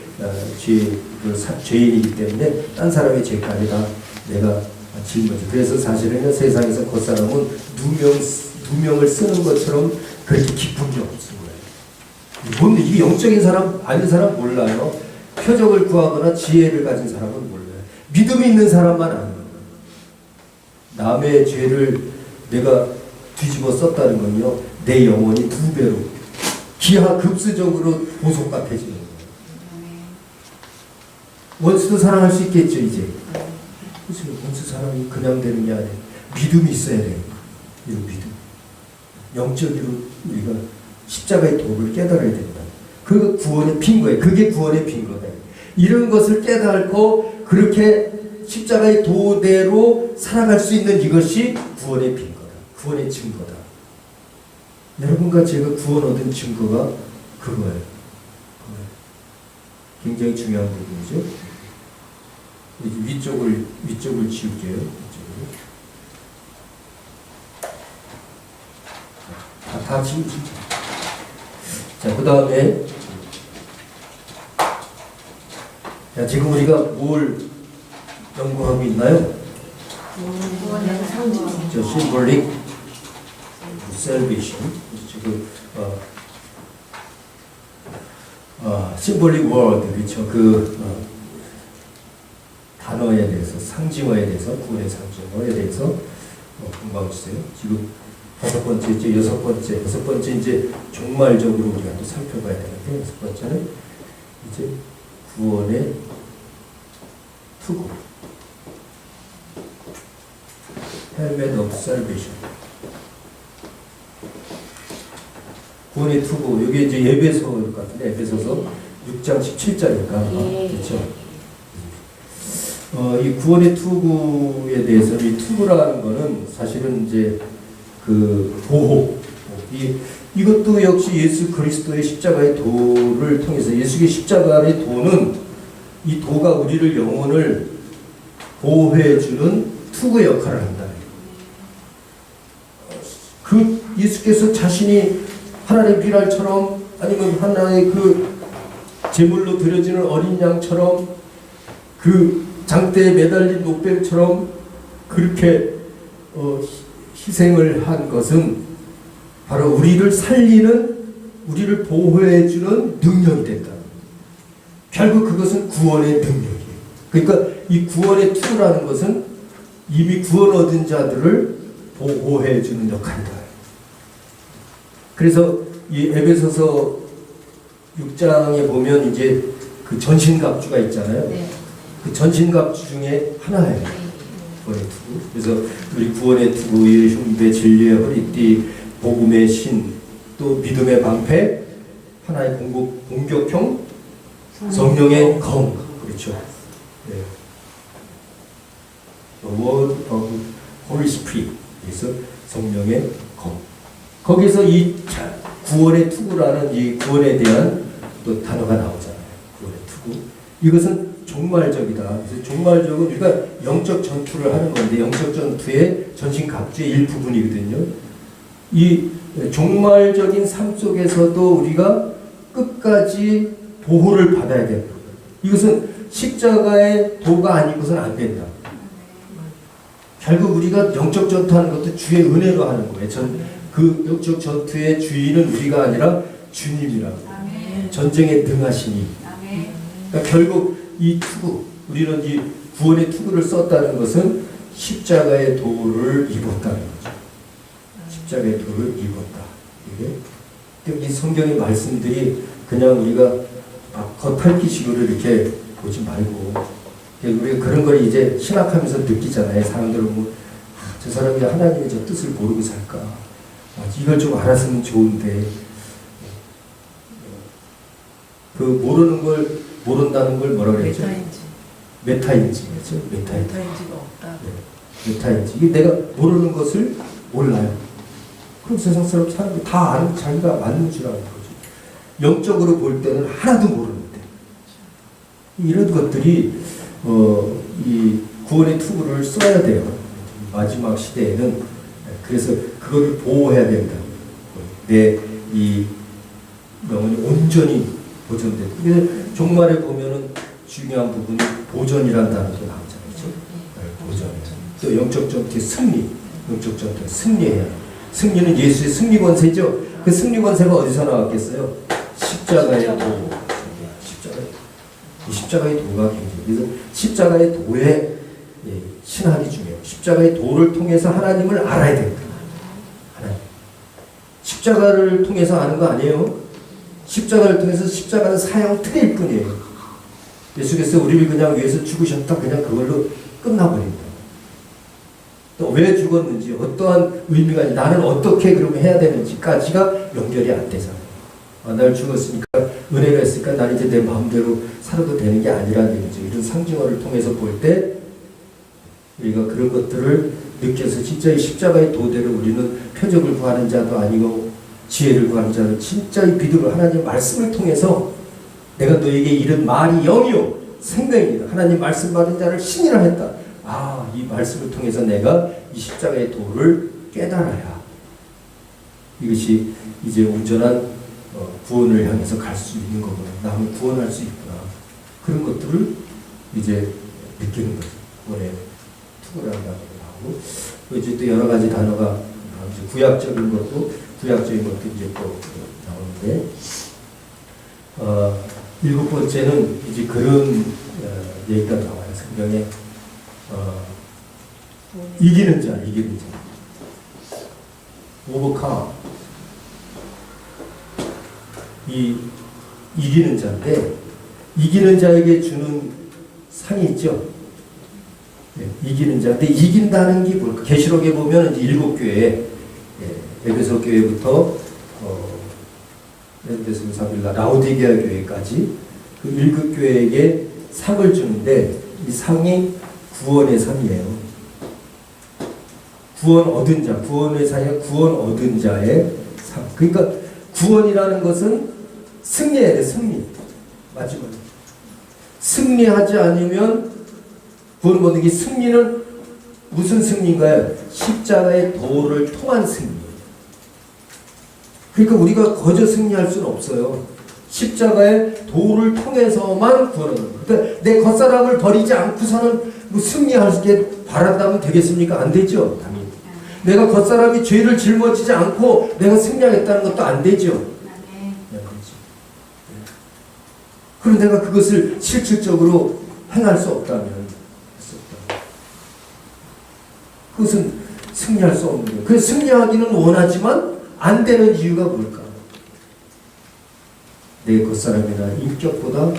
죄인이기 때문에 딴 사람의 죄까지 다 내가 지은 거죠. 그래서 사실은 세상에서 겉사람은 두 명을 쓰는 것처럼 그렇게 깊은 게 없는 거예요. 뭔데 이게 영적인 사람 아닌 사람 몰라요. 표적을 구하거나 지혜를 가진 사람은 몰라요. 믿음이 있는 사람만 아는 거예요. 남의 죄를 내가 뒤집어 썼다는 건요. 내 영혼이 두 배로 기하급수적으로 보석같아지는 거예요. 원수도 사랑할 수 있겠죠 이제. 그래서 원수 사랑이 그냥 되는 게 아니에요. 믿음이 있어야 돼요. 이 믿음. 영적으로 우리가 십자가의 도를 깨달아야 된다. 그 구원의 빈거예요. 그게 구원의 빈거다. 이런 것을 깨닫고 그렇게 십자가의 도대로 살아갈 수 있는 이것이 구원의 빈거다. 구원의 증거다. 여러분과 제가 구원 얻은 증거가 그거예요. 굉장히 중요한 부분이죠. 위쪽을 지울게요. 다 지우시죠. 자, 그 다음에 야, 지금 우리가 뭘 연구하고 있나요? 저 symbolic salvation, 지금 symbolic word, 그렇죠? 단어에 대해서, 상징어에 대해서, 구원의 상징어에 대해서 공부하고 있어요. 지금 여섯 번째 이제 종말적으로 우리가 또 살펴봐야 되는데, 여섯 번째는 이제 구원의 투구, helmet of salvation. 구원의 투구, 여기 이제 에베소 같은데, 에베소서 6장 17절이니까, 그렇죠? 이 구원의 투구에 대해서, 이 투구라는 거는 사실은 이제 그 보호, 이것도 역시 예수 그리스도의 십자가의 도를 통해서, 예수의 십자가의 도는, 이 도가 우리를, 영혼을 보호해주는 투구의 역할을 한다. 그 예수께서 자신이 하나님의 비랄처럼, 아니면 하나의 그 제물로 드려지는 어린 양처럼, 그 장대에 매달린 노뱀처럼 그렇게 희생을 한 것은 바로 우리를 살리는, 우리를 보호해주는 능력이 된다. 결국 그것은 구원의 능력이에요. 그러니까 이 구원의 투구라는 것은 이미 구원 얻은 자들을 보호해주는 역할이다. 그래서 이 에베소서 6장에 보면 이제 그 전신갑주가 있잖아요. 네. 그 전신갑주 중에 하나예요. 구원의 투구. 그래서 우리 구원의 투구, 흉배, 진리의 허리띠, 복음의 신, 또 믿음의 방패, 하나의 공격형, 성령의 검. 그렇죠. 네. The word of Holy Spirit. 그래서 성령의 검. 거기서 이 구원의 투구라는 이 구원에 대한 또 단어가 나오잖아요. 구원의 투구. 이것은 종말적이다. 그래서 종말적은 우리가 영적 전투를 하는 건데, 영적 전투의 전신갑주의 일부분이거든요. 이 종말적인 삶 속에서도 우리가 끝까지 보호를 받아야 됩니다. 이것은 십자가의 도가 아니고서는 안 된다. 결국 우리가 영적 전투하는 것도 주의 은혜로 하는 거예요. 그 영적 전투의 주인은 우리가 아니라 주님이라고. 전쟁에 등하시니. 그러니까 결국 이 투구, 우리는 이 구원의 투구를 썼다는 것은 십자가의 도를 입었다는 거죠. 십자가의 도를 입었다. 이게 이 성경의 말씀들이 그냥 우리가 겉핥기식으로 이렇게 보지 말고, 우리가 그런 걸 이제 신학하면서 느끼잖아요. 사람들은 뭐, 저 사람이 하나님의 저 뜻을 모르고 살까? 이걸 좀 알았으면 좋은데, 그 모르는 걸, 모른다는 걸 뭐라 그랬죠? 메타인지. 그렇죠? 메타인지가 없다. 네. 메타인지. 이게 내가 모르는 것을 몰라요. 그럼 세상 사람들 다 아는, 자기가 맞는 줄 아는 거죠. 영적으로 볼 때는 하나도 모르는데. 이런 것들이, 이 구원의 투구를 써야 돼요. 마지막 시대에는. 그래서 그걸 보호해야 된다. 내 이 영혼이 온전히 보존되고. 그래서 종말에 보면은 중요한 부분이 보존이라는 단어도 나오잖아요. 그렇죠? 보존. 또 영적 전투의 승리. 영적 전투의 승리해야. 승리는 예수의 승리 권세죠. 그 승리 권세가 어디서 나왔겠어요? 십자가의 도. 십자가의 도가 굉장히. 그래서 십자가의 도의 신학이 중요해요. 십자가의 도를 통해서 하나님을 알아야 됩니다. 하나님. 십자가를 통해서 아는 거 아니에요. 십자가를 통해서, 십자가는 사형 틀일 뿐이에요. 예수께서 우리를 그냥 위해서 죽으셨다, 그냥 그걸로 끝나버립니다. 또 왜 죽었는지, 어떠한 의미가 있는지, 나는 어떻게 그러면 해야 되는지까지가 연결이 안 되잖아요. 날 죽었으니까, 은혜가 있으니까 난 이제 내 마음대로 살아도 되는 게 아니라는 얘기죠. 이런 상징어를 통해서 볼 때 우리가 그런 것들을 느껴서 진짜 이 십자가의 도대로 우리는 표적을 구하는 자도 아니고 지혜를 구하는 자는 진짜 이 비두로 하나님 말씀을 통해서 내가 너에게 이른 말이 영이요 생명이다. 하나님 말씀 받은 자를 신이라 했다. 이 말씀을 통해서 내가 이 십자가의 도를 깨달아야 이것이 이제 온전한 구원을 향해서 갈 수 있는 거구나. 남을 구원할 수 있구나. 그런 것들을 이제 느끼는 거죠. 원래 투구라는 단어가 나오고 또 이제 또 여러 가지 단어가 이제 구약적인 것도 이제 또 나오는데 일곱 번째는 이제 그런 얘기가 나와요. 성경에 이기는 자. 오버컴. 이기는 자인데 이기는 자에게 주는 상이 있죠. 네, 이기는 자인데 이긴다는 게 뭘까? 계시록에 보면 이제 7교회, 에베소 교회부터 에베소 사빌라 라오디게아 교회까지 그 7교회에게 상을 주는데 이 상이 구원의 상이에요. 구원 얻은 자, 구원의 상이 구원 얻은 자의 상. 그러니까 구원이라는 것은 승리해야 돼, 승리. 마지막에. 승리하지 않으면 구원 얻는 게 승리는 무슨 승리인가요? 십자가의 도를 통한 승리. 그러니까 우리가 거저 승리할 수는 없어요. 십자가의 도를 통해서만 구원을 얻는 거예요. 그러니까 내 겉사람을 버리지 않고서는 뭐 승리하게 바란다면 되겠습니까? 안 되죠. 당연히. 내가 겉사람이 죄를 짊어지지 않고 내가 승리하겠다는 것도 안 되죠. 그럼 내가 그것을 실질적으로 행할 수 없다면 그것은 승리할 수 없는 거예요. 그래서 승리하기는 원하지만 안 되는 이유가 뭘까? 내 겉사람이나 인격보다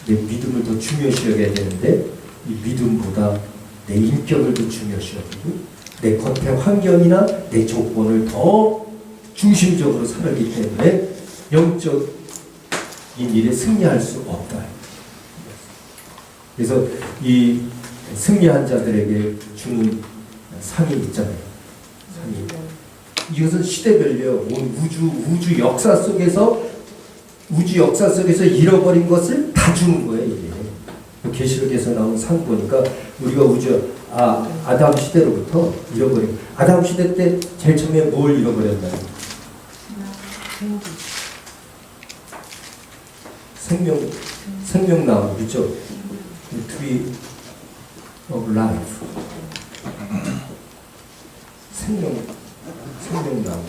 내 믿음을 더 중요시 여겨야 되는데 이 믿음보다 내 인격을 더 중요시 여기고 내 겉의 환경이나 내 조건을 더 중심적으로 살기 때문에 영적 이 일에 승리할 수 없다. 그래서 이 승리한 자들에게 주는 상이 있잖아요. 상이. 이것은 시대별로 온 우주 역사 속에서 잃어버린 것을 다 주는 거예요. 이게 계시록에서 나온 상 보니까 우리가 아담 시대로부터 잃어버린 아담 시대 때 제일 처음에 뭘 잃어버렸나요? 생명나무, 그렇죠? Tree of Life. 생명나무.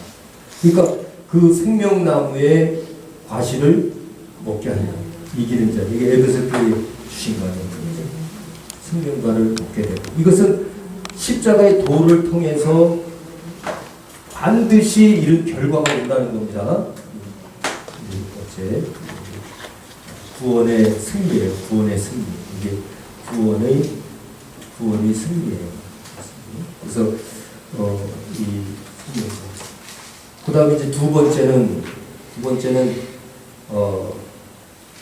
그러니까 그 생명나무의 과실을 먹게 하는 거예요. 이기는 자. 이게 에베소 교회에 주신 거예요. 생명과를 먹게 되고. 이것은 십자가의 도를 통해서 반드시 이런 결과가 온다는 겁니다. 어째 구원의 승리예요. 구원의 승리. 이게 구원의 승리예요. 그래서 그 다음에 이제 두 번째는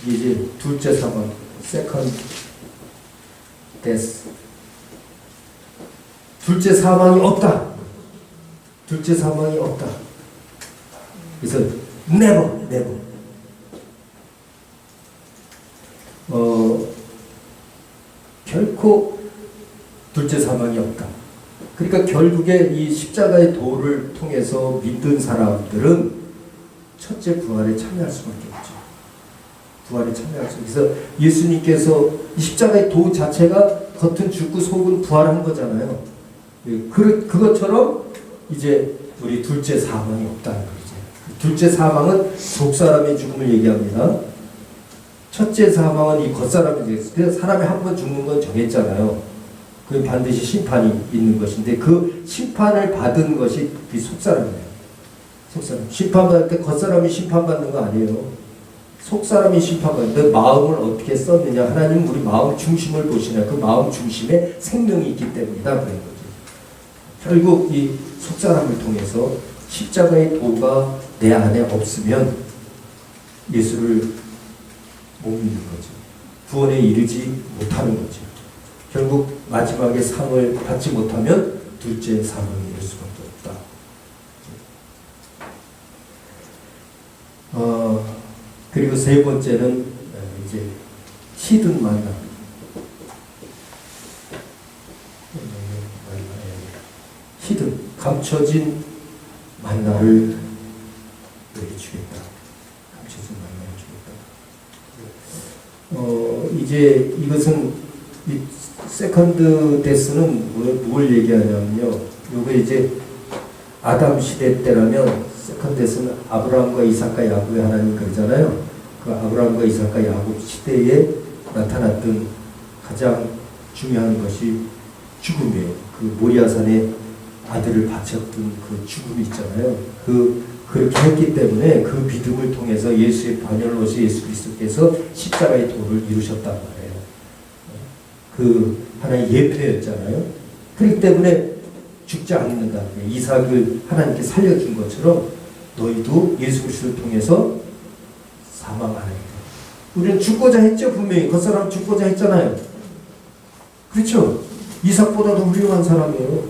이제 둘째 사망, second death. 둘째 사망이 없다. 그래서 never. 결코 둘째 사망이 없다. 그러니까 결국에 이 십자가의 도를 통해서 믿는 사람들은 첫째 부활에 참여할 수밖에 없죠. 그래서 예수님께서 이 십자가의 도 자체가 겉은 죽고 속은 부활한 거잖아요. 그것처럼 이제 우리 둘째 사망이 없다는 거죠. 둘째 사망은 속사람의 죽음을 얘기합니다. 첫째 사망은 이 겉사람이 그래서 사람이 한 번 죽는 건 정했잖아요. 그 반드시 심판이 있는 것인데 그 심판을 받은 것이 그 속사람이에요. 속사람. 심판받을 때 겉사람이 심판받는 거 아니에요. 속사람이 심판받는데 마음을 어떻게 썼느냐. 하나님은 우리 마음 중심을 보시나 그 마음 중심에 생명이 있기 때문이다. 그런 거죠. 결국 이 속사람을 통해서 십자가의 도가 내 안에 없으면 예수를 못 믿는 거죠. 구원에 이르지 못하는 거죠. 결국 마지막에 상을 받지 못하면 둘째 사망이 될 수밖에 없다. 그리고 세 번째는 이제 히든 만남. 히든 감춰진 만나를 너에게 주겠다. 감춰진 만나를 주겠다. 이제 이것은 이 세컨드 데스는 뭘 얘기하냐면요. 요거 이제 아담 시대 때라면 세컨드 데스는 아브라함과 이삭과 야곱의 하나님 그러잖아요. 그 아브라함과 이삭과 야곱 시대에 나타났던 가장 중요한 것이 죽음이에요. 그 모리아산에 아들을 바쳤던 그 죽음이 있잖아요. 그렇게 했기 때문에 그 믿음을 통해서 예수의 반열로서 예수 그리스도께서 십자가의 도를 이루셨단 말이에요. 그 하나의 예표였잖아요. 그렇기 때문에 죽지 않는다. 이삭을 하나님께 살려준 것처럼 너희도 예수 그리스도를 통해서 사망 안 해요. 우리는 죽고자 했죠. 분명히 그 사람 죽고자 했잖아요. 그렇죠? 이삭보다도 훌륭한 사람이에요.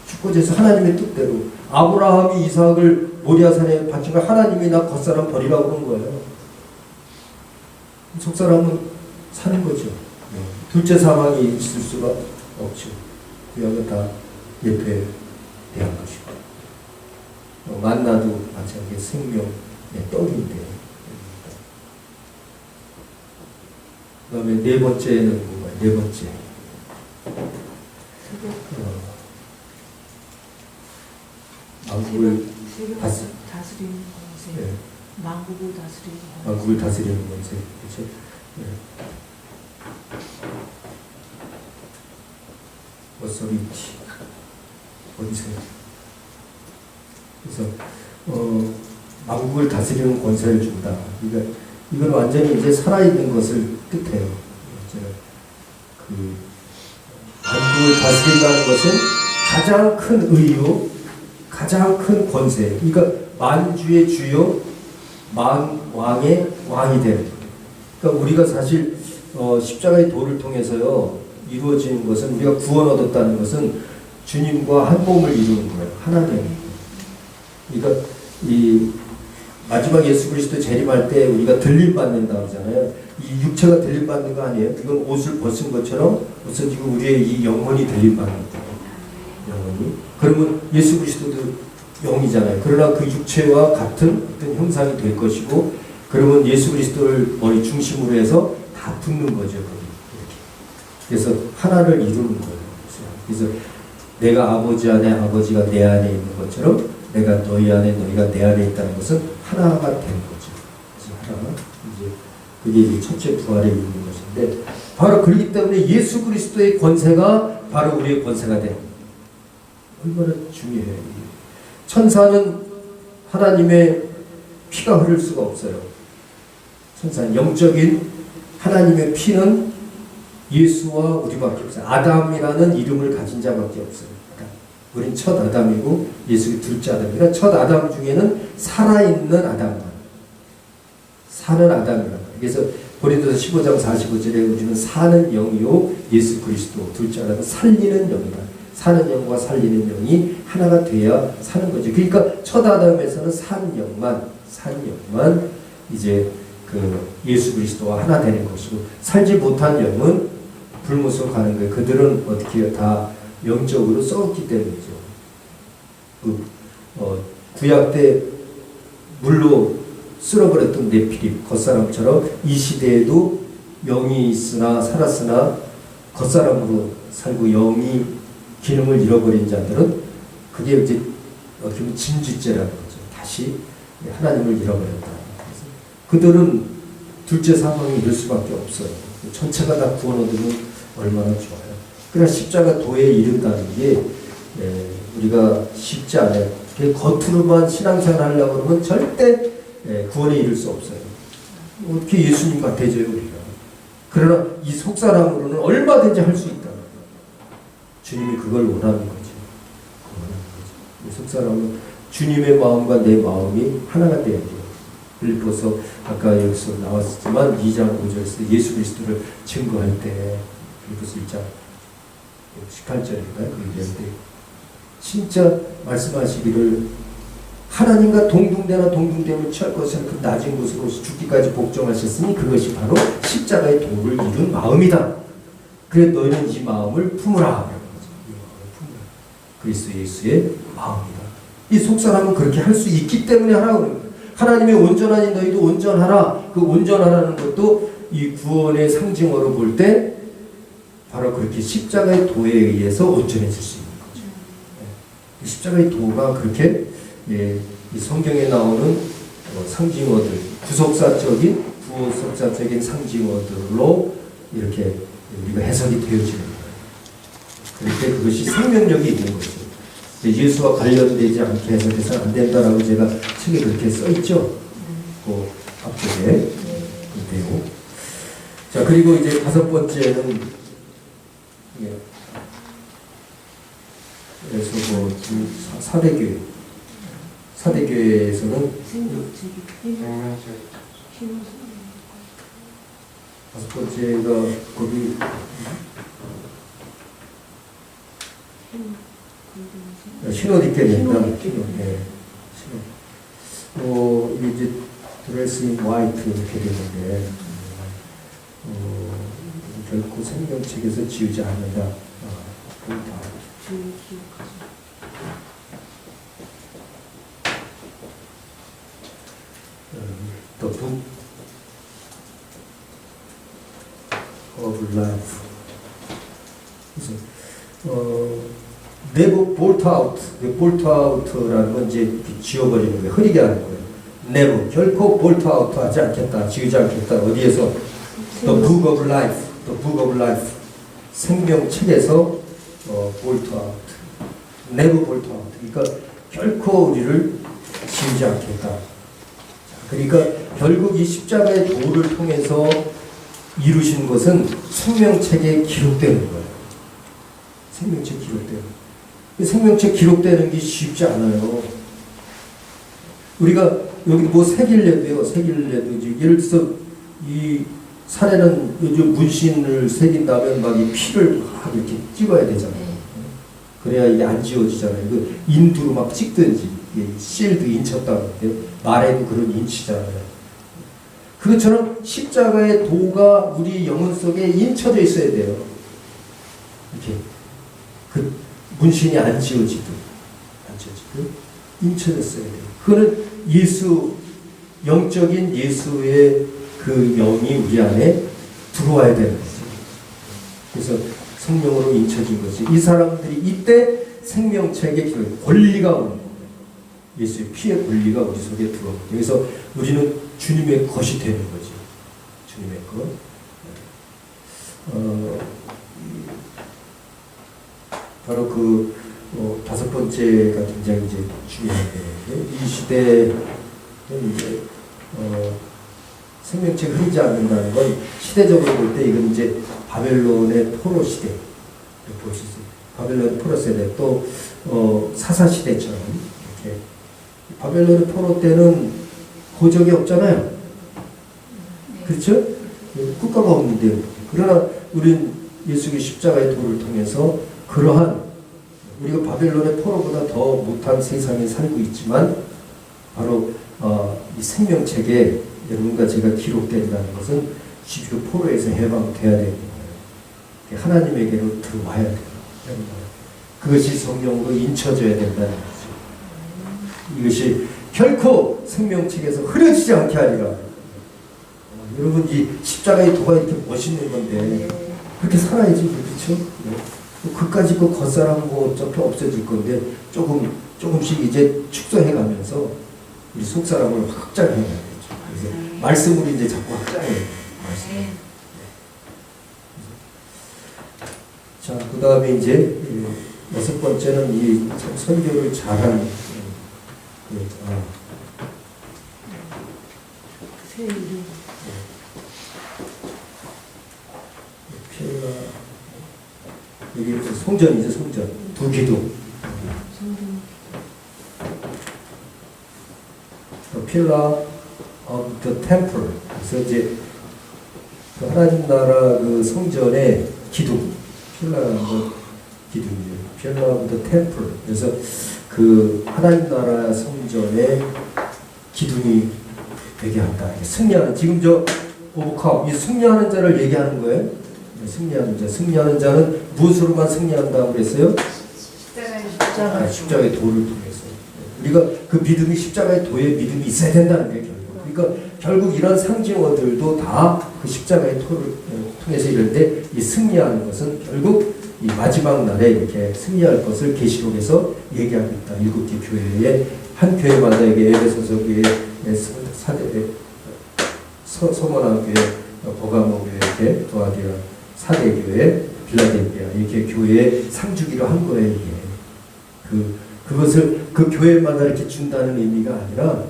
죽고자 해서 하나님의 뜻대로 아브라함이 이삭을 모리아산에 바친 거 하나님이 나 겉사람 버리라고 그런 거예요. 속사람은 사는 거죠. 둘째 사망이 있을 수가 없죠. 그야가 다 예표에 대한 것이고 만나도 마찬가지 생명의 떡인데. 그 다음에 네 번째는 뭔가요? 네 번째. 망국을 다스리는 권세, 네. 망국을 다스리는 권세. 망국을 다스리는 권세, 그렇죠? 네. 어서리티, 권세. 그래서 망국을 다스리는 권세를 준다. 그러니까 이건 완전히 이제 살아있는 것을 뜻해요. 그 망국을 다스린다는 것은 가장 큰 의요, 가장 큰 권세. 그러니까 만주의 주요, 만왕의 왕이 되는 거예요. 그러니까 우리가 사실 십자가의 도를 통해서요 이루어지는 것은 우리가 구원 얻었다는 것은 주님과 한 몸을 이루는 거예요. 하나님. 그러니까 이 마지막 예수 그리스도 재림할 때 우리가 들림 받는다 그러잖아요. 이 육체가 들림 받는 거 아니에요? 이건 옷을 벗은 것처럼 벗어지고 우리의 이 영혼이 들림 받는 거예요. 영혼이. 그러면 예수 그리스도도 영이잖아요. 그러나 그 육체와 같은 어떤 형상이 될 것이고, 그러면 예수 그리스도를 머리 중심으로 해서 다 붙는 거죠. 그래서 하나를 이루는 거예요. 그래서 내가 아버지 안에 아버지가 내 안에 있는 것처럼 내가 너희 안에 너희가 내 안에 있다는 것은 하나가 되는 거죠. 그래서 하나, 이제 그게 이제 첫째 부활에 이르는 것인데, 바로 그렇기 때문에 예수 그리스도의 권세가 바로 우리의 권세가 되는 거예요. 얼마나 중요해요. 천사는 하나님의 피가 흐를 수가 없어요. 천사는 영적인 하나님의 피는 예수와 우리밖에 없어요. 아담이라는 이름을 가진 자밖에 없어요. 우린 첫 아담이고 예수가 둘째 아담이라 첫 아담 중에는 살아있는 아담만, 사는 아담이라는 거예요. 그래서 고린도서 15장 45절에 우리는 사는 영이요 예수 그리스도 둘째 아담은 살리는 영이다. 사는 영과 살리는 영이 하나가 돼야 사는 거죠. 그러니까 첫 아담에서는 산 영만 이제 그 예수 그리스도와 하나 되는 것이고, 살지 못한 영은 불못으로 가는 거예요. 그들은 어떻게 다 영적으로 썩었기 때문이죠. 구약 때 물로 쓸어버렸던 네피림 겉사람처럼 이 시대에도 영이 있으나 살았으나 겉사람으로 살고 영이 기능을 잃어버린 자들은 그게 이제 어떻게 보면 진주죄라는 거죠. 다시 하나님을 잃어버렸다. 그들은 둘째 사망이 이럴 수밖에 없어요. 전체가 다 구원 얻으면 얼마나 좋아요. 그러나 십자가 도에 이른다는 게 우리가 쉽지 않아요. 겉으로만 신앙생활 하려고 그러면 절대 구원에 이를 수 없어요. 어떻게 예수님과 되져요 우리가. 그러나 이 속사람으로는 얼마든지 할 수 있다. 주님이 그걸 원하는 거죠. 이 속사람은 주님의 마음과 내 마음이 하나가 돼야 돼요. 빌립보서 아까 여기서 나왔지만 2장 5절에서 예수 그리스도를 증거할 때 빌립보서 1장 18절인가요? 그 얘기할 때 진짜 말씀하시기를 하나님과 동등되나 동등됨을 취할 것을 그 낮은 곳으로 죽기까지 복종하셨으니 그것이 바로 십자가의 도를 이룬 마음이다. 그래 너희는 이 마음을 품으라. 그리스도 예수의 마음이다. 이 속사람은 그렇게 할 수 있기 때문에 하라고 합니다. 하나님의 온전하니 너희도 온전하라. 그 온전하라는 것도 이 구원의 상징어로 볼 때 바로 그렇게 십자가의 도에 의해서 온전해질 수 있는 거죠. 예. 십자가의 도가 그렇게 예, 이 성경에 나오는 상징어들, 구속사적인 구속사적인 상징어들로 이렇게 우리가 해석이 되어지는 거예요. 그렇게 그것이 생명력이 있는 거죠. 예수와 관련되지 않게 해석해서는 안 된다라고 제가 책에 그렇게 써 있죠. 그 앞쪽에 그 내용. 자, 그리고 이제 다섯 번째는 예. 그래서 뭐 사대교회, 사대교회에서는 다섯 번째가 거기 신옷 입게 된다. 네. 이게 이제 드레스 인 화이트 이렇게 되는데 결코 생명책에서 지우지 않는다. The book of life. 그래서 never bolt out. bolt out라는 건 이제 지워버리는 거예요. 흐리게 하는 거예요. never 결코 bolt out 하지 않겠다. 지우지 않겠다. 어디에서? The book of life. The book of life. 생명책에서 bolt out. never bolt out. 그러니까 결코 우리를 지우지 않겠다. 그러니까 결국 이 십자가의 도를 통해서 이루신 것은 생명책에 기록되는 거예요. 생명책 기록되는. 생명책 기록되는 게 쉽지 않아요. 우리가 여기 뭐 새길래도요. 새길래도 예를 들어서 이 살에는 요즘 문신을 새긴다면 막 이 피를 막 이렇게 찍어야 되잖아요. 그래야 이게 안 지워지잖아요. 그 인두로 막 찍든지 실드 인쳤다는데 말에도 그런 인치잖아요. 그것처럼 십자가의 도가 우리 영혼 속에 인쳐져 있어야 돼요. 이렇게 그 문신이 안 지워지듯 인쳐졌어야 돼요. 그거는 예수 영적인 예수의 그 영이 우리 안에 들어와야 되는 거죠. 그래서 성령으로 인쳐진 거지. 이 사람들이 이때 생명책의 권리가 오는 거예요. 예수의 피의 권리가 우리 속에 들어오고 여기서 우리는 주님의 것이 되는 거지. 주님의 것. 바로 그 다섯 번째가 굉장히 이제 중요한데 이 시대는 이제 생명책 흐르지 않는다는 건 시대적으로 볼 때 이건 이제 바벨론의 포로 시대 볼 수 있어요. 바벨론 포로 세대 또 사사 시대처럼 이렇게 바벨론의 포로 때는 고적이 없잖아요. 그렇죠? 국가가 없는데요. 그러나 우린 예수의 십자가의 도를 통해서 그러한 우리가 바벨론의 포로보다 더 못한 세상에 살고 있지만 바로 이 생명책에 여러분과 제가 기록된다는 것은 십시오 포로에서 해방돼야 되는 거예요. 하나님에게로 들어와야 돼요. 그것이 성령으로 인쳐져야 된다는 거죠. 이것이 결코 생명책에서 흐려지지 않게 하리라. 여러분 이 십자가의 도가 이렇게 멋있는 건데 그렇게 살아야지 그렇죠? 그까짓 거 겉사람고 어차피 없어질 건데 조금씩 이제 축소해가면서 우리 속사람을 확장해야 되죠. 그래서 말씀으로 이제 자꾸 확장해요. 말씀. 자, 그 다음에 이제 여섯 번째는 이 설교를 잘한 여기 송전이죠, 송전. 두 기둥. The pillar of the temple. 그래서 이제 그 하나님 나라 그 성전의 기둥. 필라라는 건 기둥이에요. pillar of the temple. 그래서 그 하나님 나라 성전의 기둥이 되게 한다. 승리하는 지금 저 오버컵 이 승리하는 자를 얘기하는 거예요. 승리하는 자. 승리하는 자는 무엇으로만 승리한다고 그랬어요? 십자가의 도를 통해서. 우리가 그 믿음이 십자가의 도의 믿음이 있어야 된다는 게 결국 그러니까 결국 이런 상징어들도 다 그 십자가의 토를 통해서 이런데 이 승리하는 것은 결국 이 마지막 날에 이렇게 승리할 것을 계시록에서 얘기하고 있다. 7개 교회에 한 교회마다 이게 에베소서 교회, 사대 서머나 교회, 버가모 교회, 이렇게 도아디아 사대 교회, 빌라델피아 이렇게 교회에 상주기로 한 거예요. 이게 그것을 그 교회마다 이렇게 준다는 의미가 아니라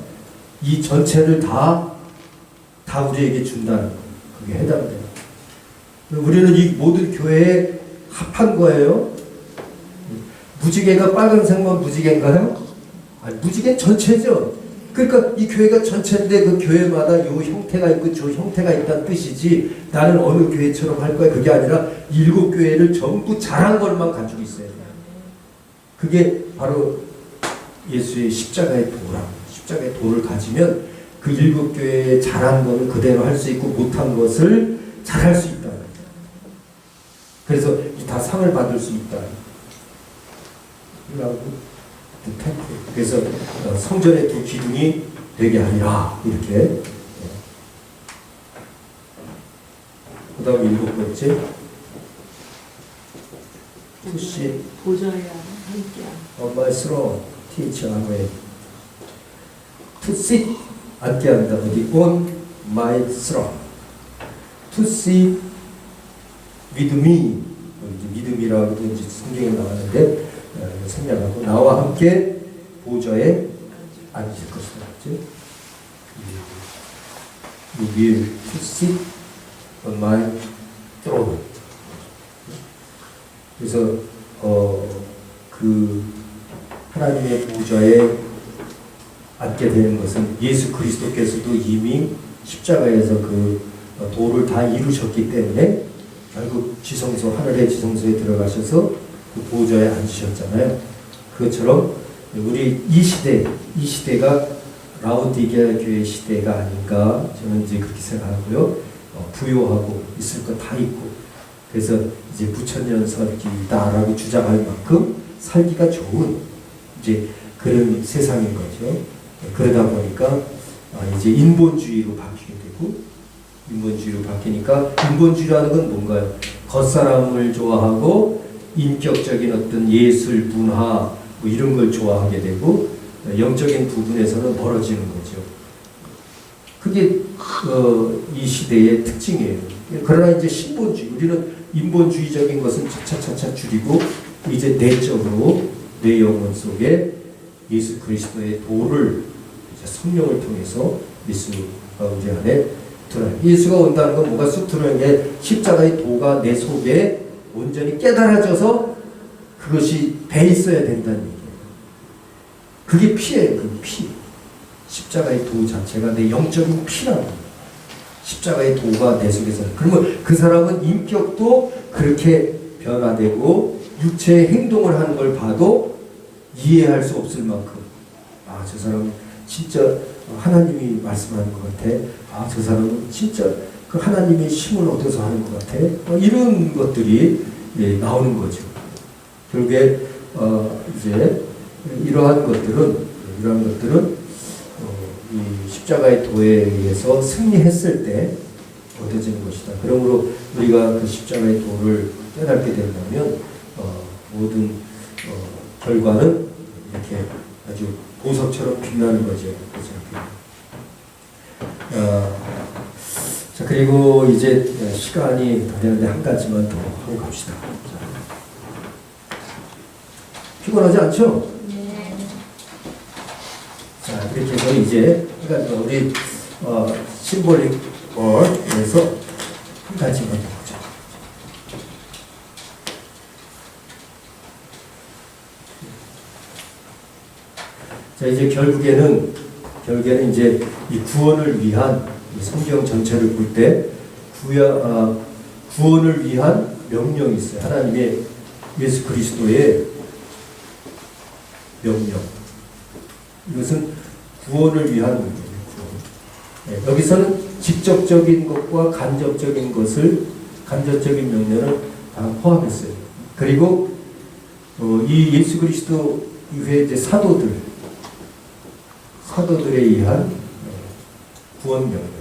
이 전체를 다 우리에게 준다는 거. 그게 해당돼요. 우리는 이 모든 교회에 합한 거예요. 무지개가 빨간색만 무지개인가요? 아니, 무지개 전체죠. 그러니까 이 교회가 전체인데 그 교회마다 요 형태가 있고 저 형태가 있다는 뜻이지 나는 어느 교회처럼 할 거야. 그게 아니라 7교회를 전부 잘한 것만 가지고 있어야 돼요. 그게 바로 예수의 십자가의 도라. 십자가의 도를 가지면 그 7교회에 잘한 거는 그대로 할 수 있고 못한 것을 잘할 수 있다. 그래서 다 상을 받을 수 있다. 그래서 성전의 두 기둥이 되게 하리라. 이렇게. 그 다음 7번째. 투시 보좌야 함께함. on my throne, teach Amen. To sit 앉게 한다. 어디 on my throne. To sit with me. 믿음이라고도 이제 성경에 나왔는데 생략하고 나와 함께 보좌에 앉을 것이다. 그렇죠? You will to sit on my throne. 그래서 그 하나님의 보좌에 앉게 되는 것은 예수 그리스도께서도 이미 십자가에서 그 도를 다 이루셨기 때문에 결국 지성소, 하늘의 지성소에 들어가셔서 그 보좌에 앉으셨잖아요. 그것처럼 우리 이 시대가 라오디게아 교회 시대가 아닌가 저는 이제 그렇게 생각하고요. 부요하고 있을 거 다 있고 그래서 이제 부천년 설기다라고 주장할 만큼 살기가 좋은 이제 그런 세상인 거죠. 그러다 보니까 이제 인본주의로 바뀌게 되고 인본주의로 바뀌니까 인본주의라는 건 뭔가요? 겉사람을 좋아하고 인격적인 어떤 예술, 문화 뭐 이런 걸 좋아하게 되고 영적인 부분에서는 멀어지는 거죠. 그게 이 시대의 특징이에요. 그러나 이제 신본주의, 우리는 인본주의적인 것은 차차차차 줄이고 이제 내적으로 내 영혼 속에 예수 그리스도의 도를 성령을 통해서 예수가 우리 안에 드러나요. 예수가 온다는 건 뭐가 쑥 드러나는 게 십자가의 도가 내 속에 온전히 깨달아져서 그것이 배 있어야 된다는 얘기예요. 그게 피예요. 그 피. 십자가의 도 자체가 내 영적인 피라는 거예요. 십자가의 도가 내 속에서. 그러면 그 사람은 인격도 그렇게 변화되고 육체의 행동을 하는 걸 봐도 이해할 수 없을 만큼 저 사람은 진짜 하나님이 말씀하는 것 같아. 저 사람은 진짜 그 하나님의 힘을 얻어서 하는 것 같아. 이런 것들이 나오는 거죠. 결국에 이제 이러한 것들은 이 십자가의 도에 의해서 승리했을 때 얻어지는 것이다. 그러므로 우리가 그 십자가의 도를 깨닫게 된다면 모든 결과는 이렇게 아주 보석처럼 빛나는 거죠. 자, 그리고 이제 시간이 다 되는데 한 가지만 더 하고 갑시다. 피곤하지 않죠? 네. 자, 이렇게 해서 이제 그러니까 우리 심볼릭 월에서 한 가지만 더 보자. 자, 이제 결국에는 이제 이 구원을 위한 이 성경 전체를 볼 때 구원을 위한 명령이 있어요. 하나님의 예수 그리스도의 명령. 이것은 구원을 위한 명령이에요. 네, 여기서는 직접적인 것과 간접적인 간접적인 명령을 다 포함했어요. 그리고 이 예수 그리스도 이후에 이제 사도들에 의한 구원 명령.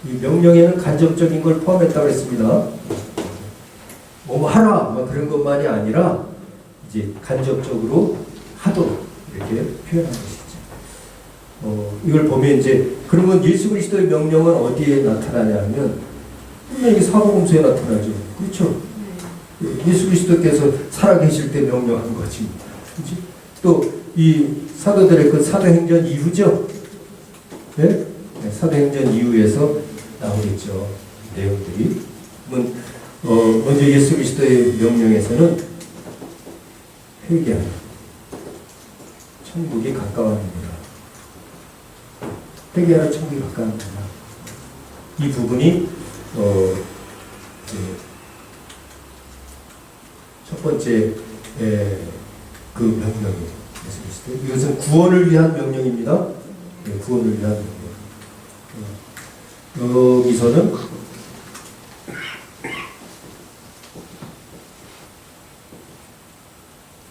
이 명령에는 간접적인 걸 포함했다고 했습니다. 뭐 하라 뭐 그런 것만이 아니라 이제 간접적으로 하도록 이렇게 표현한 것이죠. 이걸 보면 이제 그러면 예수 그리스도의 명령은 어디에 나타나냐면 분명히 사복음서에 나타나죠. 그렇죠? 예수 그리스도께서 살아계실 때 명령한 거지. 그렇지? 또 이 사도들의 그 사도행전 이후죠. 네? 네, 사도행전 이후에서 나오겠죠. 내용들이. 먼저 예수 그리스도의 명령에서는 회개하라. 천국이 가까워합니다. 회개하라 천국이 가까워합니다. 이 부분이 첫 번째 그 명령이에요. 예수 그리스도. 이것은 구원을 위한 명령입니다. 네, 구원을 위한 명령. 여기서는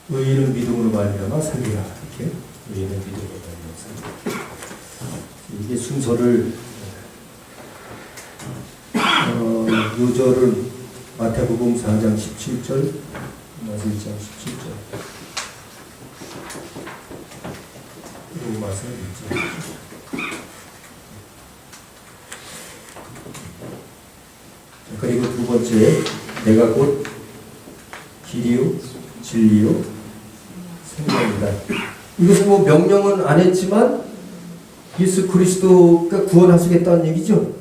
의인은 믿음으로 말미암아 살리라. 이렇게 의인은 믿음으로 말미암아 살리라. 이게 순서를 요절을 마태복음 4장 17절, 마태 1장 17절, 로마서 1장. 그리고 두 번째, 내가 곧 길이요 진리요 생명이다. 이것은 뭐 명령은 안 했지만 예수 그리스도가 구원하시겠다는 얘기죠.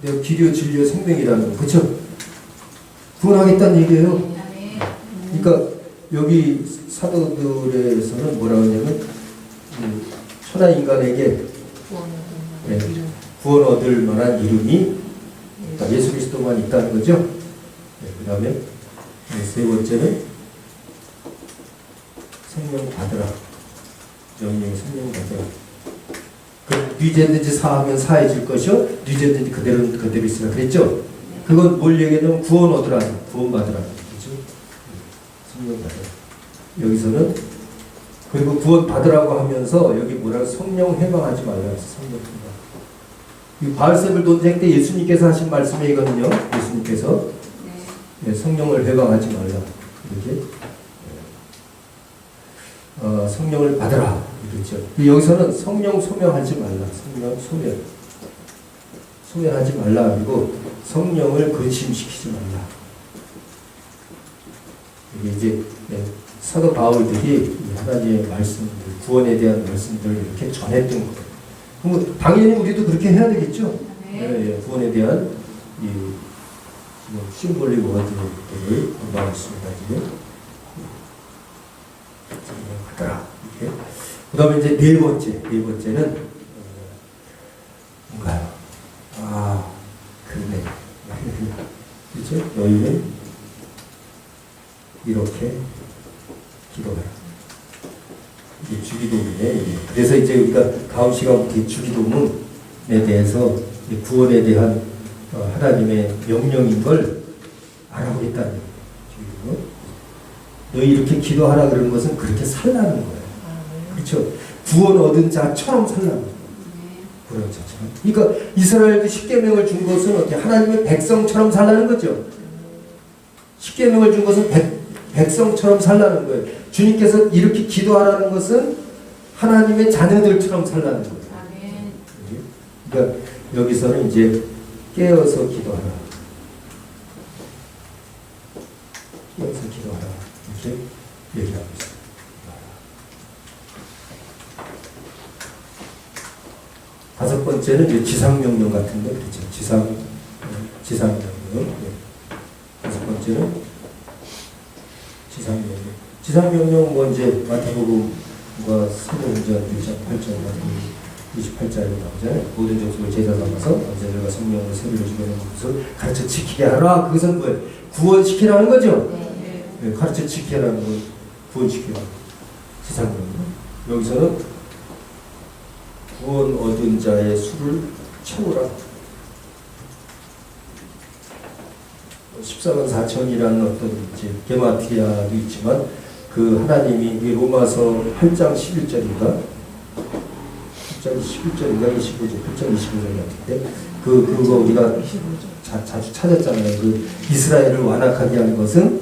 내가 길이요 진리요 생명이라는 거, 그렇죠? 구원하겠다는 얘기예요. 그러니까 여기 사도들에서는 뭐라고 하냐면 천하 인간에게 구원 얻을 만한 이름이 예수 그리스도만 있다는 거죠. 그 다음에 세 번째는 생명 받으라. 명령이 생명 받으라. 그 뉘제든지 사하면 사해질 것이요 뉘제든지 그대로는 그대로 있으라 그랬죠. 그건 뭘 얘기하냐면 구원 얻으라, 구원 받으라. 그렇죠? 성령 받으라. 여기서는 그리고 구원 받으라고 하면서 여기 뭐라고 성령 회방하지 말라 했어. 성령 회방. 이 바알세불 논쟁 때 예수님께서 하신 말씀이거든요. 예수님께서 성령을 회방하지 말라 이렇게 성령을 받으라 이렇죠. 여기서는 성령 소명하지 말라. 성령 소명하지 말라. 그리고 성령을 근심시키지 말라. 이게 이제 사도 바울들이 하나님의 말씀들, 구원에 대한 말씀들을 이렇게 전했던 거예요. 그럼 당연히 우리도 그렇게 해야 되겠죠. 구원에 대한 이 심볼릭 워드들을 공부하겠습니다. 지금 하더라. 이렇게. 그다음에 이제 네 번째는 뭔가요? 그러네. 그렇죠? 너희는 이렇게 기도해라. 이게 주기도문이에요. 그래서 이제 우리가 다음 시간부터 주기도문에 대해서 구원에 대한 하나님의 명령인 걸 알아보겠다는 거예요. 너희 이렇게 기도하라 그러는 것은 그렇게 살라는 거예요. 그렇죠? 구원 얻은 자처럼 살라는 거예요. 구원 자처럼. 그러니까 이스라엘도 십계명을 준 것은 어떻게 하나님의 백성처럼 살라는 거죠. 십계명을 준 것은 백성처럼 살라는 거예요. 주님께서 이렇게 기도하라는 것은 하나님의 자녀들처럼 살라는 거예요. 그러니까 여기서는 이제 깨어서 기도하라. 깨어서 기도하라. 이렇게 얘기하고 있습니다. 다섯 번째는 이제 지상명령 같은데, 그렇죠. 지상명령. 다섯 번째는 지상명령. 지상명령 뭐 이제 마태복음과 사도행전 1장 8절 28절에 나오잖아요. 모든 족속을 제자 삼아서 언제들과 성령으로 세례를 주려는 것을 가르쳐 지키게 하라. 그것은 뭐예요? 구원시키라는 거죠. 네, 가르쳐 지키라는 거, 구원시키라. 지상명령. 여기서는 구원 얻은 자의 수를 채우라. 14만 4천이라는 어떤 이제 게마트리아도 있지만 그 하나님이 로마서 8장 11절인가 20절, 21절인가 25절, 8절, 25절 같은데 그거 우리가 25절. 자주 찾았잖아요. 그 이스라엘을 완악하게 한 것은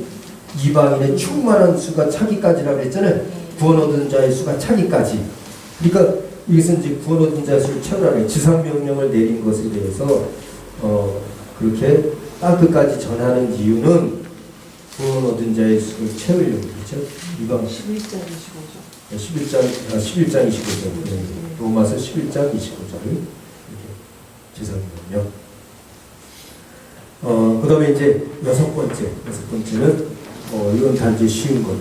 이방인의 충만한 수가 차기까지라고 했잖아요. 구원 얻은 자의 수가 차기까지. 그러니까 이것은 이제 구원 얻은 자의 수를 채우라는 지상명령을 내린 것에 대해서 그렇게 땅끝까지 전하는 이유는 구원 얻은 자의 수를 채우려고 그렇죠. 이방 11장 25절. 11장 25절. 네. 로마서 11장 25절을 지상명령. 그 다음에 이제 여섯 번째는 이건 다 이제 쉬운 거예요.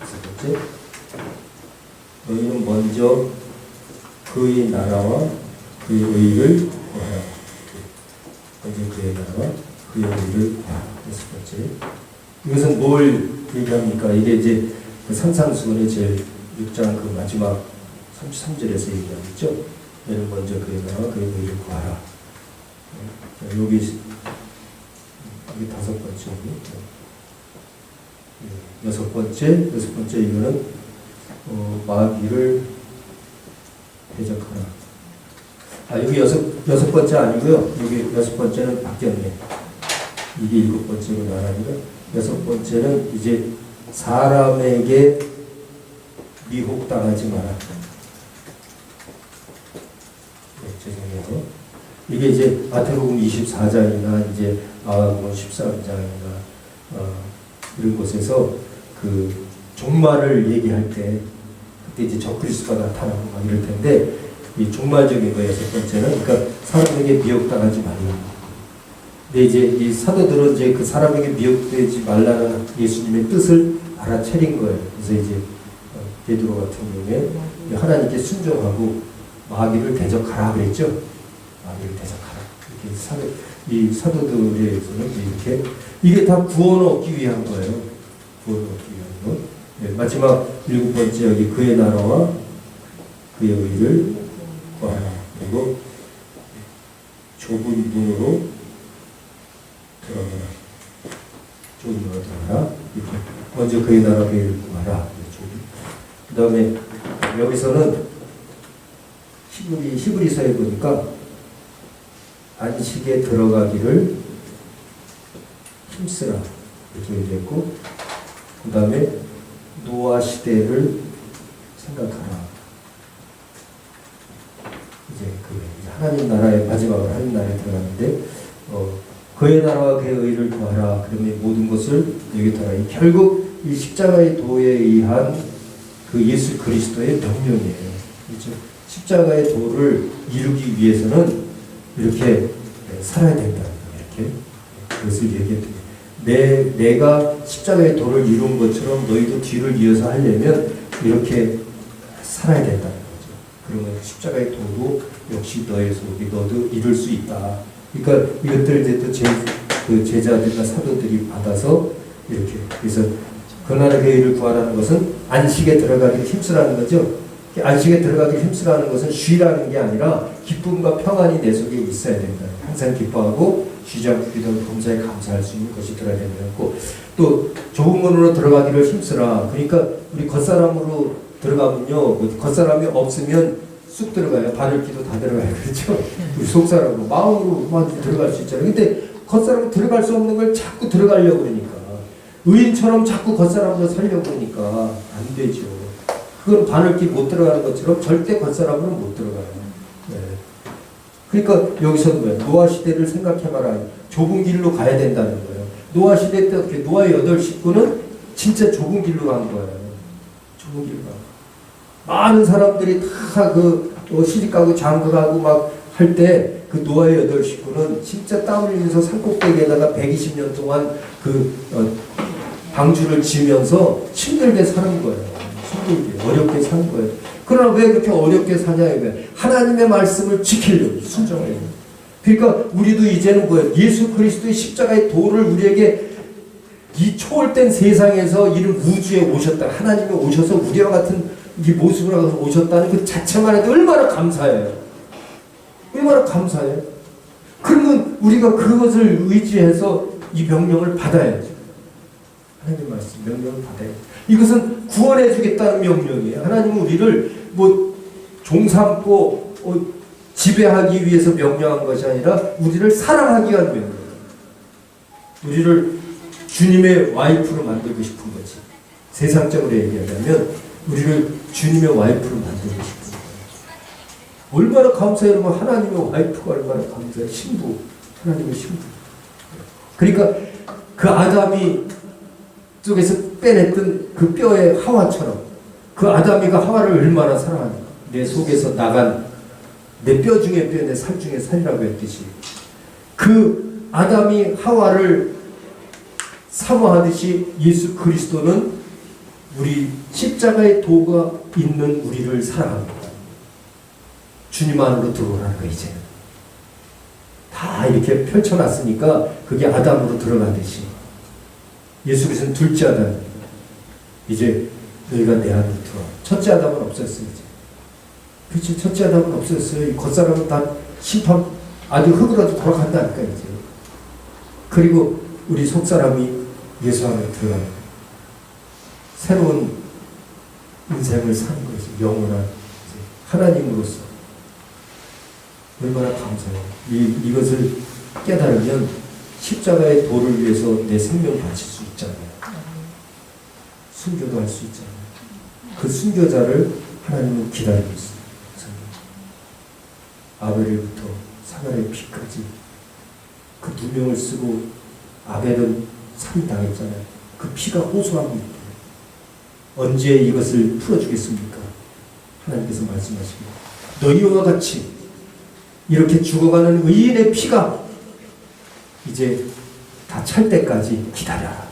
여섯 번째, 너희는 먼저 그의 나라와 그의 의를 구하라. 먼저 그의 나라와 그의 의를 구하라. 여섯 번째. 이것은 뭘 얘기합니까? 이게 이제 그 산상수훈의 제 6장 그 마지막 33절에서 얘기하겠죠. 너희는 먼저 그의 나라와 그의 의를 구하라. 여기 다섯 번째. 여섯 번째 이거는 마귀를 대적하라. 여기 여섯 번째 아니고요. 여기 여섯 번째는 바뀌었네. 이게 일곱 번째로 나가니까 여섯 번째는 이제 사람에게 미혹당하지 마라. 네, 죄송해요. 이게 이제 마태복음 24장이나 이제 마가복음 13장이나 이런 곳에서 그 종말을 얘기할 때 그때 이제 적그리스도가 나타나고 막 이럴 텐데 이 종말적인 거예요. 첫 번째는 그러니까 사람에게 미혹당하지 말라. 근데 이제 이 사도들은 이제 그 사람에게 미혹되지 말라는 예수님의 뜻을 알아차린 거예요. 그래서 이제 베드로 같은 경우에 하나님께 순종하고 마귀를 대적하라 그랬죠. 마귀를 대적하라. 이렇게 이 사도들에서는 이렇게 이게 다 구원 얻기 위한 거예요. 구원 얻기 위한 것. 네, 마지막 일곱 번째 여기 그의 나라와 그의 의를 구하라. 그리고 좁은 문으로 들어가라. 좁은 문으로 들어가라. 이렇게 먼저 그의 나라 그의 의를 구하라. 그 다음에 여기서는 히브리서에 보니까 안식에 들어가기를 힘쓰라 이렇게 얘기했고, 그 다음에 노아 시대를 생각하라. 이제 하나님 나라의 마지막으로 하나님 나라에 들어가는데 그의 나라와 그의 의를 구하라. 그러면 모든 것을 여기 더하라. 결국 이 십자가의 도에 의한 그 예수 그리스도의 명령이에요. 그렇죠? 십자가의 도를 이루기 위해서는 이렇게 살아야 된다. 이렇게 그것을 얘기했더니 내가 십자가의 도를 이룬 것처럼 너희도 뒤를 이어서 하려면 이렇게 살아야 된다는 거죠. 그러면 십자가의 도도 역시 너의 속에 너도 이룰 수 있다. 그러니까 이것들 이제 또 그 제자들과 사도들이 받아서 이렇게 그래서 그 나라 그 일을 구하라는 것은 안식에 들어가기를 힘쓰라는 거죠. 안식에 들어가기를 힘쓰라는 것은 쉬라는 게 아니라 기쁨과 평안이 내 속에 있어야 된다. 항상 기뻐하고 쉬지 않고 기도하고 범사에 감사할 수 있는 것이 들어야 된다는 거. 또 좁은 문으로 들어가기를 힘쓰라. 그러니까 우리 겉사람으로 들어가면요, 겉사람이 없으면 쑥 들어가요. 바늘기도 다 들어가요. 그렇죠? 우리 속사람으로 마음으로만 들어갈 수 있잖아요. 근데 겉사람은 들어갈 수 없는 걸 자꾸 들어가려고 그러니까 의인처럼 자꾸 겉사람으로 살려고 그러니까 안 되죠. 그건 바늘기 못 들어가는 것처럼 절대 겉사람으로는 못 들어가요. 네. 그러니까 여기서 뭐야? 노아 시대를 생각해봐라. 좁은 길로 가야 된다는 거예요. 노아 시대 때 노아의 8 식구는 진짜 좁은 길로 간 거예요. 좁은 길로 가. 많은 사람들이 다 시집가고 장가가고 막 할 때 그 노아의 8 식구는 진짜 땀 흘리면서 산꼭대기에다가 120년 동안 방주를 지으면서 힘들게 사는 거예요. 힘들게 어렵게 사는 거예요. 그러나 왜 그렇게 어렵게 사냐면 하나님의 말씀을 지키려고 순종해요. 그러니까 우리도 이제는 뭐예요? 예수 그리스도의 십자가의 도를 우리에게 이 초월된 세상에서 이런 우주에 오셨다. 하나님이 오셔서 우리와 같은 이 모습으로 오셨다는 그 자체만 해도 얼마나 감사해요. 얼마나 감사해요. 그러면 우리가 그것을 의지해서 이 명령을 받아야죠. 하나님 말씀 명령을 받아야죠. 이것은 구원해 주겠다는 명령이에요. 하나님은 우리를 종삼고 지배하기 위해서 명령한 것이 아니라 우리를 사랑하기 위한 명령. 우리를 주님의 와이프로 만들고 싶은 거지. 세상적으로 얘기하자면 우리를 주님의 와이프로 만들고 싶은 거예요. 얼마나 감사해요, 여러분. 하나님의 와이프가 얼마나 감사해요. 신부, 하나님의 신부. 그러니까 그 아담이 쪽에서 빼냈던 그 뼈의 하와처럼 그 아담이가 하와를 얼마나 사랑하는가. 내 속에서 나간 내 뼈 중에 뼈, 내 살 중에 살이라고 했듯이 그 아담이 하와를 사모하듯이 예수 그리스도는 우리 십자가의 도가 있는 우리를 사랑합니다. 주님 안으로 들어오라는 거 이제는. 다 이렇게 펼쳐놨으니까 그게 아담으로 들어가듯이 예수 그리스도는 둘째 아담입니다. 이제 너희가 내 안으로 들어와. 첫째 아담은 없었어요. 이제. 그렇지. 첫째 아담은 없었어요. 이 겉사람은 다 심판 아주 흙으로도 돌아간다니까 이제. 그리고 우리 속사람이 예수 안에 들어가는 거예요. 새로운 인생을 사는 거죠. 영원한 하나님으로서. 얼마나 감사해요. 이것을 깨달으면 십자가의 도를 위해서 내 생명 바칠 수 있잖아요. 순교도 할 수 있잖아요. 그 순교자를 하나님은 기다리고 있어요. 아벨부터 사가랴의 피까지 그 두 명을 쓰고 아벨은 살인당했잖아요. 그 피가 호소합니다. 언제 이것을 풀어주겠습니까? 하나님께서 말씀하십니다. 너희와 같이 이렇게 죽어가는 의인의 피가 이제 다 찰 때까지 기다려라.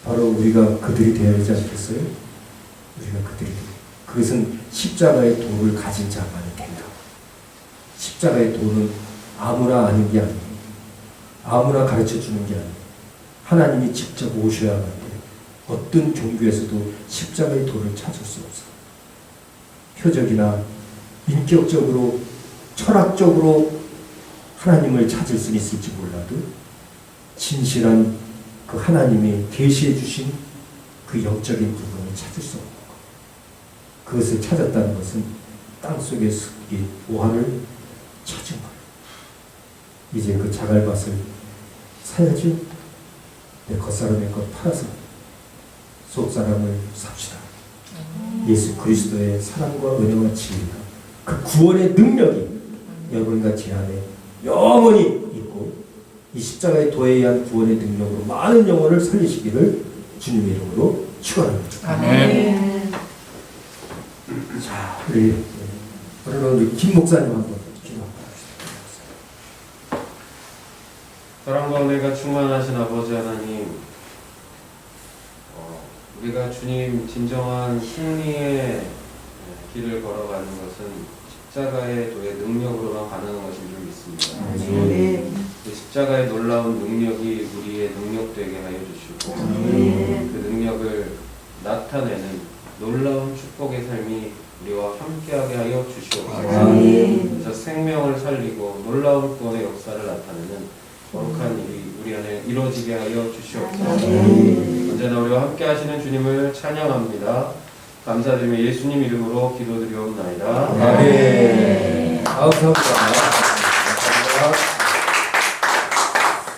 바로 우리가 그들이 되어야 하지 않겠어요? 우리가 그들이 되어야. 그것은 십자가의 도를 가진 자만이 된다. 십자가의 도는 아무나 아는 게 아니에요. 아무나 가르쳐주는 게 아니에요. 하나님이 직접 오셔야만 돼요. 어떤 종교에서도 십자가의 도를 찾을 수 없어요. 표적이나 인격적으로 철학적으로 하나님을 찾을 수 있을지 몰라도 진실한 그 하나님이 계시해 주신 그 영적인 부분을 찾을 수 없는 것. 그것을 찾았다는 것은 땅속의 습기 오한을 찾은 거예요. 이제 그 자갈밭을 사야죠. 내 겉사람의 것 팔아서 속사람을 삽시다. 예수 그리스도의 사랑과 은혜와 진리가 그 구원의 능력이 여러분과 제 안에 영원히 있고 이 십자가의 도에 의한 구원의 능력으로 많은 영혼을 살리시기를 주님의 이름으로 축원합니다. 아멘. 자, 우리 김 목사님 한번 기도합시다. 사랑과 은혜가 충만하신 아버지 하나님, 우리가 주님 진정한 승리의 길을 걸어가는 것은 십자가의 도의 능력으로만 가능한 것인 줄 믿습니다. 네. 그 십자가의 놀라운 능력이 우리의 능력되게 하여 주시고 그 능력을 나타내는 놀라운 축복의 삶이 우리와 함께하게 하여 주시옵소서. 그래서 생명을 살리고 놀라운 구원의 역사를 나타내는 거룩한 일이 우리 안에 이루어지게 하여 주시옵소서. 언제나 우리와 함께 하시는 주님을 찬양합니다. 감사드리며 예수님 이름으로 기도드리옵나이다. 아멘. 감사합니다.